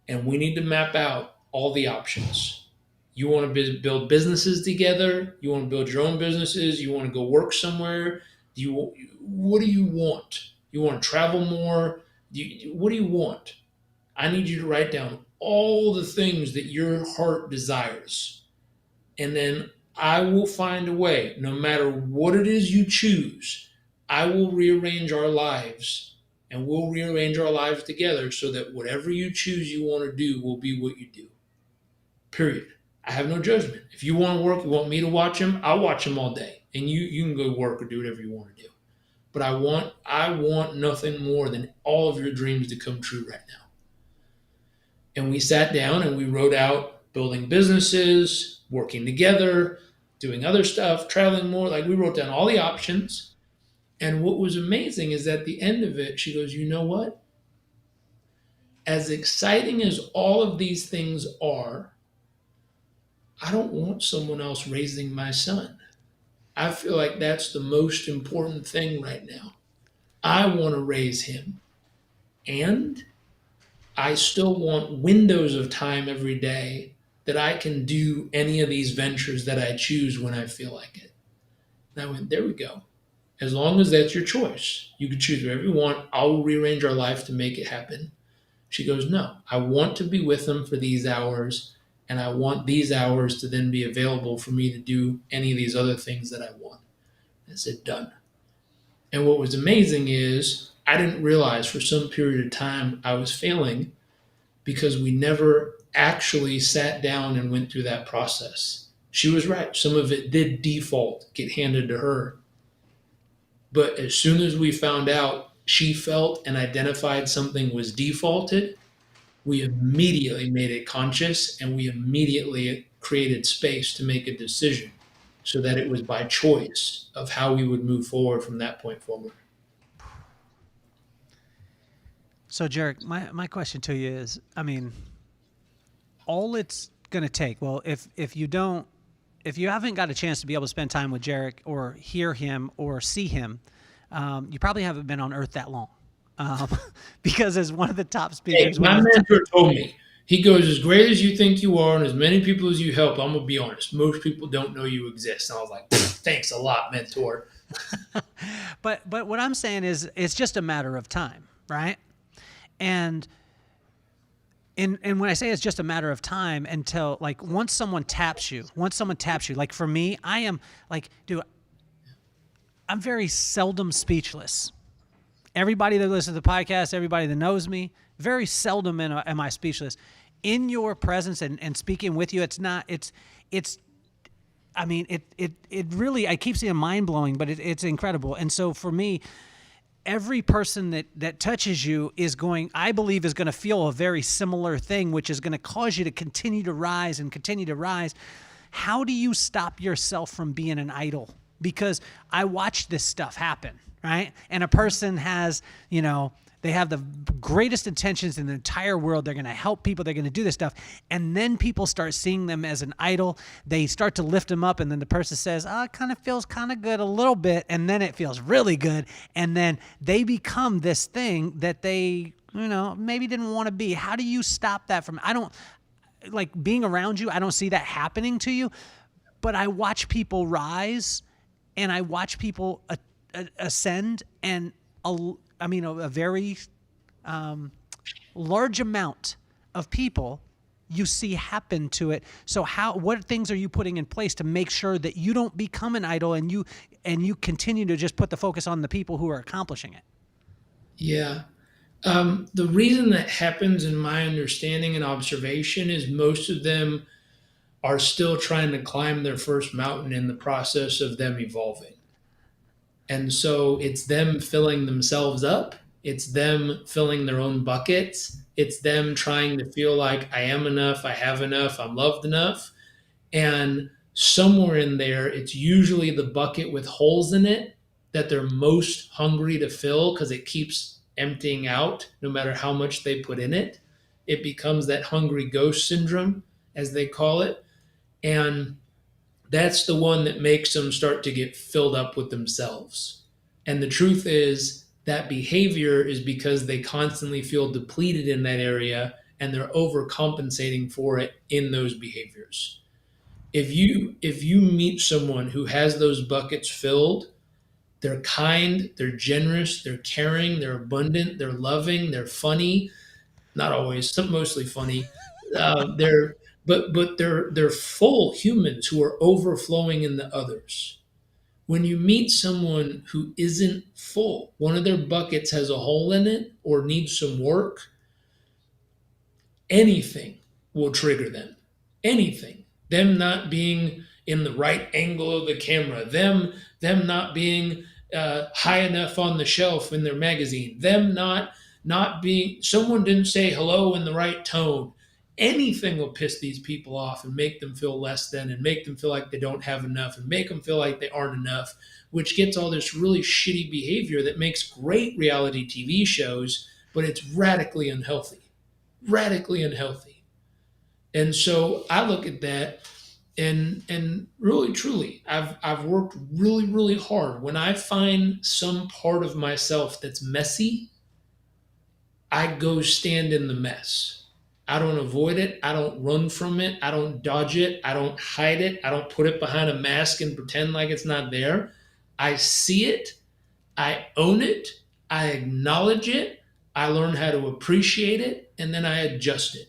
and we need to map out all the options. You want to build businesses together? You want to build your own businesses? You want to go work somewhere? What do you want? You want to travel more? What do you want? I need you to write down all the things that your heart desires. And then I will find a way, no matter what it is you choose, I will rearrange our lives and we'll rearrange our lives together so that whatever you choose you want to do will be what you do. Period. I have no judgment. If you want to work, you want me to watch him, I'll watch him all day. And you can go work or do whatever you want to do. But I want nothing more than all of your dreams to come true right now. And we sat down and we wrote out building businesses, working together, doing other stuff, traveling more. Like we wrote down all the options. And what was amazing is at the end of it, she goes, you know what? As exciting as all of these things are, I don't want someone else raising my son. I feel like that's the most important thing right now. I want to raise him. And I still want windows of time every day that I can do any of these ventures that I choose when I feel like it. And I went, there we go. As long as that's your choice, you can choose whatever you want. I'll rearrange our life to make it happen. She goes, no, I want to be with him for these hours, and I want these hours to then be available for me to do any of these other things that I want. I said, done. And what was amazing is I didn't realize for some period of time I was failing because we never actually sat down and went through that process. She was right. Some of it did default, get handed to her. But as soon as we found out she felt and identified something was defaulted, we immediately made it conscious and we immediately created space to make a decision so that it was by choice of how we would move forward from that point forward. So, Jairek, my question to you is, I mean, all it's going to take, well, if you haven't got a chance to be able to spend time with Jairek or hear him or see him, you probably haven't been on Earth that long. Um, because as one of the top Hey, speakers, my mentor told me, he goes, as great as you think you are and as many people as you help, I'm going to be honest, most people don't know you exist. And I was like, thanks a lot, mentor. but what I'm saying is it's just a matter of time, right? And and when I say it's just a matter of time until like once someone taps you, like for me, I am like, dude, I'm very seldom speechless. Everybody that listens to the podcast, everybody that knows me, very seldom am I speechless. In your presence and speaking with you, it's I mean, it really, I keep saying mind blowing, but it's incredible. And so for me, every person that touches you I believe is going to feel a very similar thing, which is going to cause you to continue to rise and continue to rise. How do you stop yourself from being an idol? Because I watch this stuff happen, right? And a person has, they have the greatest intentions in the entire world. They're going to help people. They're going to do this stuff. And then people start seeing them as an idol. They start to lift them up. And then the person says, it kind of feels kind of good a little bit. And then it feels really good. And then they become this thing that they, maybe didn't want to be. How do you stop that from, like being around you, I don't see that happening to you, but I watch people rise and I watch people ascend, and a very large amount of people you see happen to it. So what things are you putting in place to make sure that you don't become an idol and you continue to just put the focus on the people who are accomplishing it? Yeah. The reason that happens, in my understanding and observation, is most of them are still trying to climb their first mountain in the process of them evolving. And so it's them filling themselves up. It's them filling their own buckets. It's them trying to feel like I am enough, I have enough, I'm loved enough. And somewhere in there, it's usually the bucket with holes in it that they're most hungry to fill because it keeps emptying out no matter how much they put in it. It becomes that hungry ghost syndrome, as they call it. And that's the one that makes them start to get filled up with themselves. And the truth is that behavior is because they constantly feel depleted in that area and they're overcompensating for it in those behaviors. If you meet someone who has those buckets filled, they're kind, they're generous, they're caring, they're abundant, they're loving, they're funny, not always, mostly funny. They're but they're full humans who are overflowing in the others. When you meet someone who isn't full, one of their buckets has a hole in it or needs some work, anything will trigger them. Anything. Them not being in the right angle of the camera, them not being high enough on the shelf in their magazine, them not being, someone didn't say hello in the right tone. Anything will piss these people off and make them feel less than and make them feel like they don't have enough and make them feel like they aren't enough, which gets all this really shitty behavior that makes great reality TV shows, but it's radically unhealthy. Radically unhealthy. And so I look at that and really truly I've worked really, really hard. When I find some part of myself that's messy, I go stand in the mess. I don't avoid it. I don't run from it. I don't dodge it. I don't hide it. I don't put it behind a mask and pretend like it's not there. I see it. I own it. I acknowledge it. I learn how to appreciate it. And then I adjust it.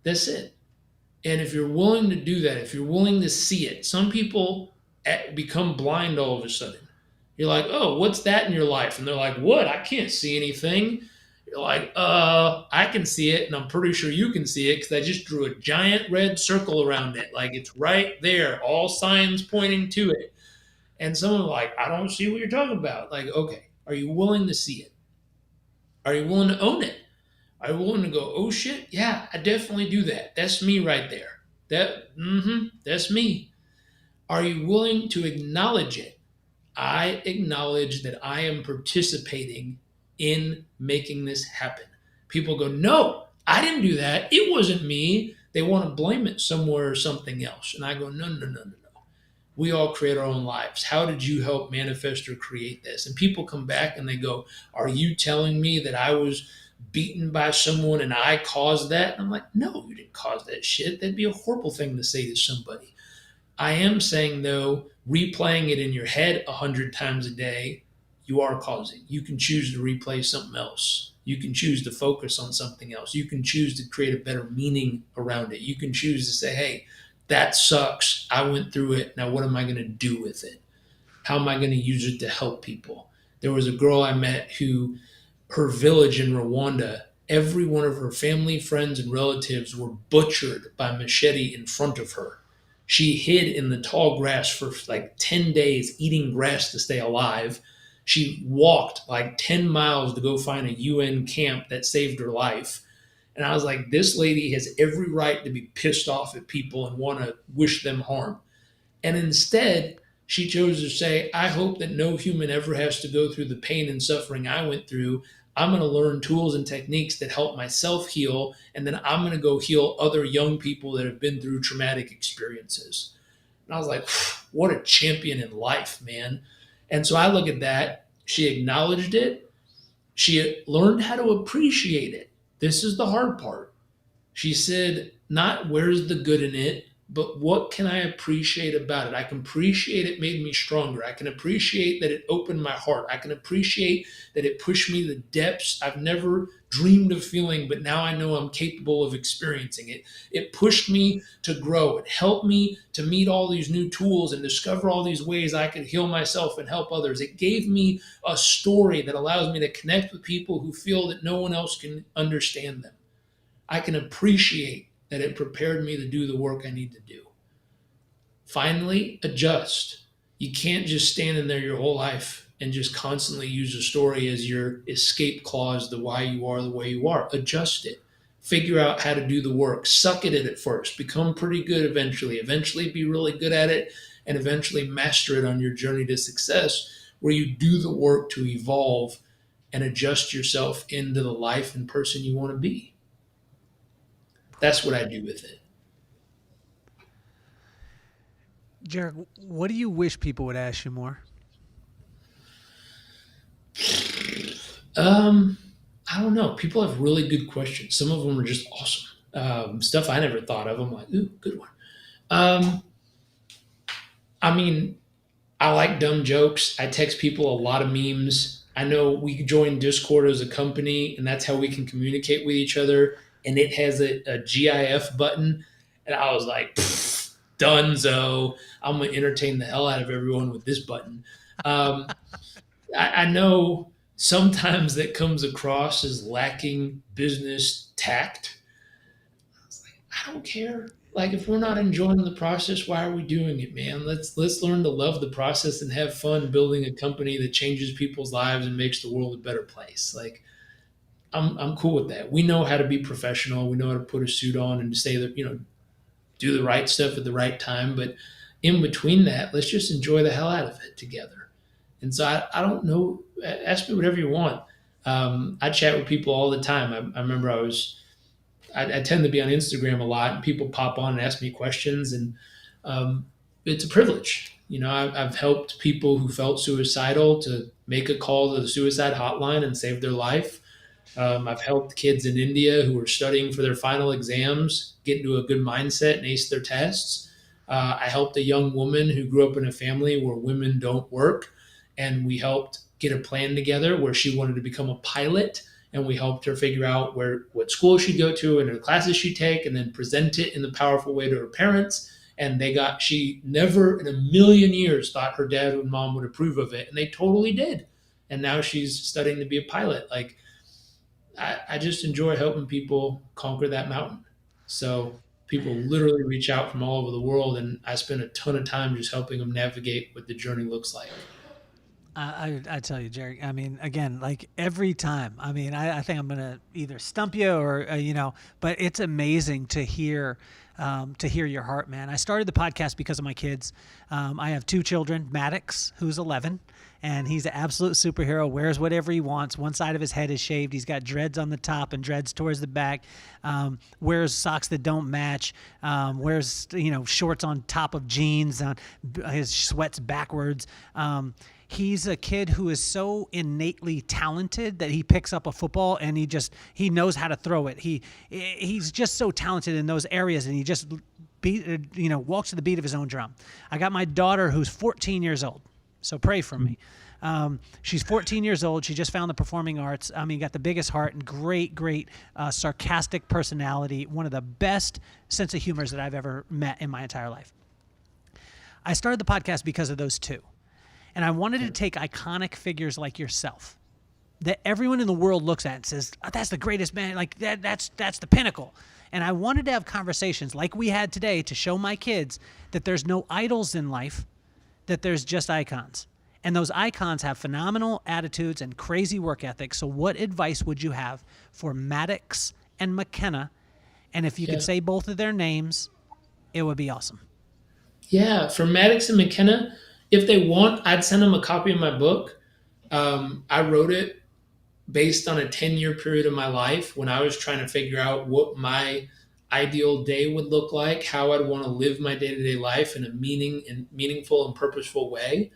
That's it. And if you're willing to do that, if you're willing to see it, some people become blind all of a sudden. You're like, oh, what's that in your life? And they're like, what? I can't see anything. You're like, I can see it, and I'm pretty sure you can see it because I just drew a giant red circle around it. Like it's right there, all signs pointing to it. And someone like, I don't see what you're talking about. Like, okay, are you willing to see it? Are you willing to own it? Are you willing to go, oh shit, yeah, I definitely do that. That's me right there. That's me. Are you willing to acknowledge it? I acknowledge that I am participating in making this happen. People go, no, I didn't do that. It wasn't me. They want to blame it somewhere or something else. And I go, no. We all create our own lives. How did you help manifest or create this? And people come back and they go, are you telling me that I was beaten by someone and I caused that? And I'm like, no, you didn't cause that shit. That'd be a horrible thing to say to somebody. I am saying, though, replaying it in your head 100 times a day, you are causing. You can choose to replay something else. You can choose to focus on something else. You can choose to create a better meaning around it. You can choose to say, hey, that sucks. I went through it. Now, what am I going to do with it? How am I going to use it to help people? There was a girl I met who, her village in Rwanda, every one of her family, friends, and relatives were butchered by machete in front of her. She hid in the tall grass for like 10 days, eating grass to stay alive. She walked like 10 miles to go find a UN camp that saved her life. And I was like, this lady has every right to be pissed off at people and want to wish them harm. And instead, she chose to say, I hope that no human ever has to go through the pain and suffering I went through. I'm going to learn tools and techniques that help myself heal, and then I'm going to go heal other young people that have been through traumatic experiences. And I was like, what a champion in life, man. And so I look at that. She acknowledged it. She learned how to appreciate it. This is the hard part. She said, not where's the good in it, but what can I appreciate about it? I can appreciate it made me stronger. I can appreciate that it opened my heart. I can appreciate that it pushed me to the depths I've never dreamed of feeling, but now I know I'm capable of experiencing it. It pushed me to grow. It helped me to meet all these new tools and discover all these ways I could heal myself and help others. It gave me a story that allows me to connect with people who feel that no one else can understand them. I can appreciate that it prepared me to do the work I need to do. Finally, adjust. You can't just stand in there your whole life and just constantly use a story as your escape clause to why you are the way you are. Adjust it. Figure out how to do the work. Suck at it at first. Become pretty good eventually. Eventually be really good at it, and eventually master it on your journey to success, where you do the work to evolve and adjust yourself into the life and person you want to be. That's what I do with it. Jairek, what do you wish people would ask you more? I don't know. People have really good questions. Some of them are just awesome. Stuff I never thought of. I'm like, ooh, good one. I mean, I like dumb jokes. I text people a lot of memes. I know we joined Discord as a company, and that's how we can communicate with each other. And it has a GIF button. And I was like, donezo. I'm going to entertain the hell out of everyone with this button. I know sometimes that comes across as lacking business tact. I was like, I don't care. Like, if we're not enjoying the process, why are we doing it, man? Let's learn to love the process and have fun building a company that changes people's lives and makes the world a better place. Like, I'm cool with that. We know how to be professional. We know how to put a suit on and say that, do the right stuff at the right time. But in between that, let's just enjoy the hell out of it together. And so I don't know. Ask me whatever you want. I chat with people all the time. I remember I tend to be on Instagram a lot, and people pop on and ask me questions, and it's a privilege. I've helped people who felt suicidal to make a call to the suicide hotline and save their life. I've helped kids in India who are studying for their final exams get into a good mindset and ace their tests. I helped a young woman who grew up in a family where women don't work, and we helped get a plan together where she wanted to become a pilot, and we helped her figure out what school she'd go to and the classes she'd take, and then present it in the powerful way to her parents. And she never in a million years thought her dad and mom would approve of it, and they totally did. And now she's studying to be a pilot. Like, I just enjoy helping people conquer that mountain. So people literally reach out from all over the world, and I spend a ton of time just helping them navigate what the journey looks like. I tell you, Jairek, I mean, again, like every time, I mean, I think I'm going to either stump you or, but it's amazing to hear your heart, man. I started the podcast because of my kids. I have two children, Maddox, who's 11, and he's an absolute superhero, wears whatever he wants. One side of his head is shaved. He's got dreads on the top and dreads towards the back, wears socks that don't match, wears, shorts on top of jeans, his sweats backwards. He's a kid who is so innately talented that he picks up a football and he knows how to throw it. He's just so talented in those areas, and he just walks to the beat of his own drum. I got my daughter who's 14 years old, so pray for me. She's 14 years old. She just found the performing arts. Got the biggest heart and great, sarcastic personality. One of the best sense of humors that I've ever met in my entire life. I started the podcast because of those two. And I wanted to take iconic figures like yourself that everyone in the world looks at and says, oh, that's the greatest man. Like that's the pinnacle. And I wanted to have conversations like we had today to show my kids that there's no idols in life, that there's just icons. And those icons have phenomenal attitudes and crazy work ethics. So what advice would you have for Maddox and McKenna? And if you could say both of their names, it would be awesome. Yeah, for Maddox and McKenna, if they want, I'd send them a copy of my book. I wrote it based on a 10-year period of my life when I was trying to figure out what my ideal day would look like, how I'd want to live my day-to-day life in a meaningful and purposeful way.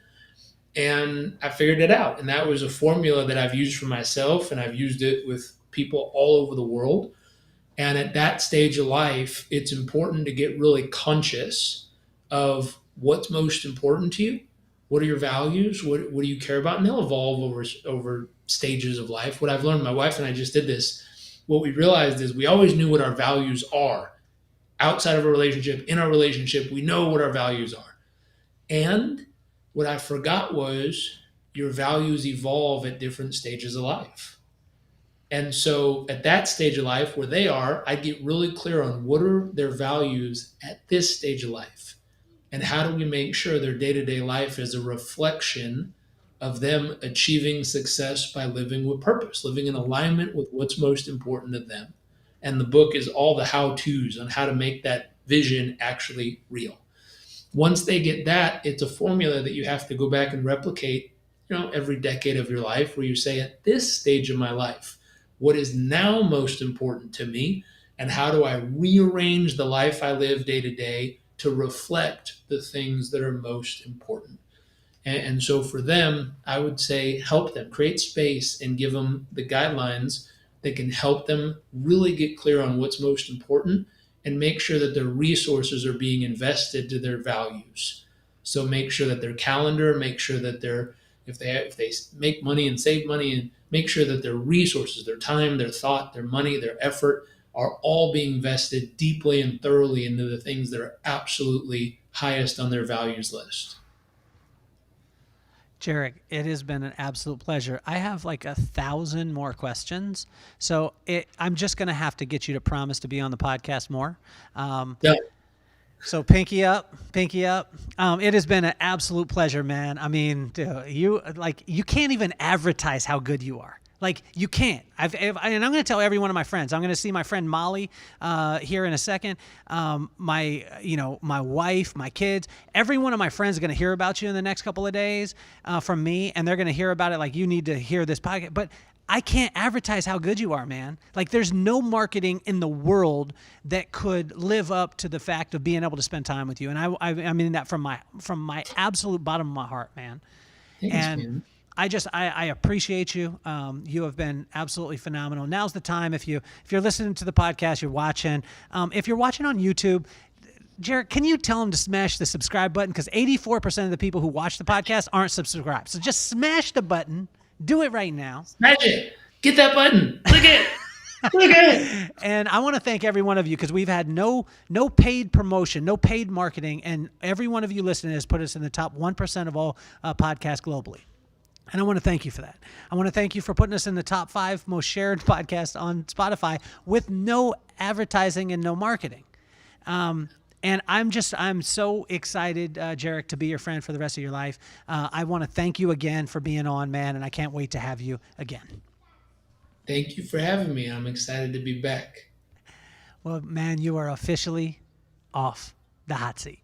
And I figured it out. And that was a formula that I've used for myself, and I've used it with people all over the world. And at that stage of life, it's important to get really conscious of what's most important to you. What are your values? What do you care about? And they'll evolve over stages of life. What I've learned, my wife and I just did this. What we realized is we always knew what our values are. Outside of a relationship, in our relationship, we know what our values are. And what I forgot was your values evolve at different stages of life. And so at that stage of life where they are, I'd get really clear on what are their values at this stage of life. And how do we make sure their day-to-day life is a reflection of them achieving success by living with purpose, living in alignment with what's most important to them. And the book is all the how-tos on how to make that vision actually real. Once they get that, it's a formula that you have to go back and replicate, every decade of your life, where you say, at this stage of my life, what is now most important to me, and how do I rearrange the life I live day to day to reflect the things that are most important. And so for them, I would say help them, create space and give them the guidelines that can help them really get clear on what's most important and make sure that their resources are being invested to their values. So make sure that their calendar, make sure that if they make money and save money, and make sure that their resources, their time, their thought, their money, their effort are all being vested deeply and thoroughly into the things that are absolutely highest on their values list. Jairek, it has been an absolute pleasure. I have like 1,000 more questions, so I'm just going to have to get you to promise to be on the podcast more. Yeah. So pinky up. It has been an absolute pleasure, man. Dude, you can't even advertise how good you are. Like, you can't. And I'm going to tell every one of my friends. I'm going to see my friend Molly here in a second. My wife, my kids. Every one of my friends is going to hear about you in the next couple of days from me, and they're going to hear about it like, you need to hear this podcast. But I can't advertise how good you are, man. Like, there's no marketing in the world that could live up to the fact of being able to spend time with you. And I mean that from my absolute bottom of my heart, man. Thanks, man. I appreciate you. You have been absolutely phenomenal. Now's the time. If you're listening to the podcast, you're watching. If you're watching on YouTube, Jairek, can you tell them to smash the subscribe button? Because 84% of the people who watch the podcast aren't subscribed. So just smash the button. Do it right now. Smash it. Get that button. Click it. Click it. And I want to thank every one of you, because we've had no paid promotion, no paid marketing, and every one of you listening has put us in the top 1% of all podcasts globally. And I want to thank you for that. I want to thank you for putting us in the top 5 most shared podcasts on Spotify with no advertising and no marketing. And I'm so excited, Jairek, to be your friend for the rest of your life. I want to thank you again for being on, man, and I can't wait to have you again. Thank you for having me. I'm excited to be back. Well, man, you are officially off the hot seat.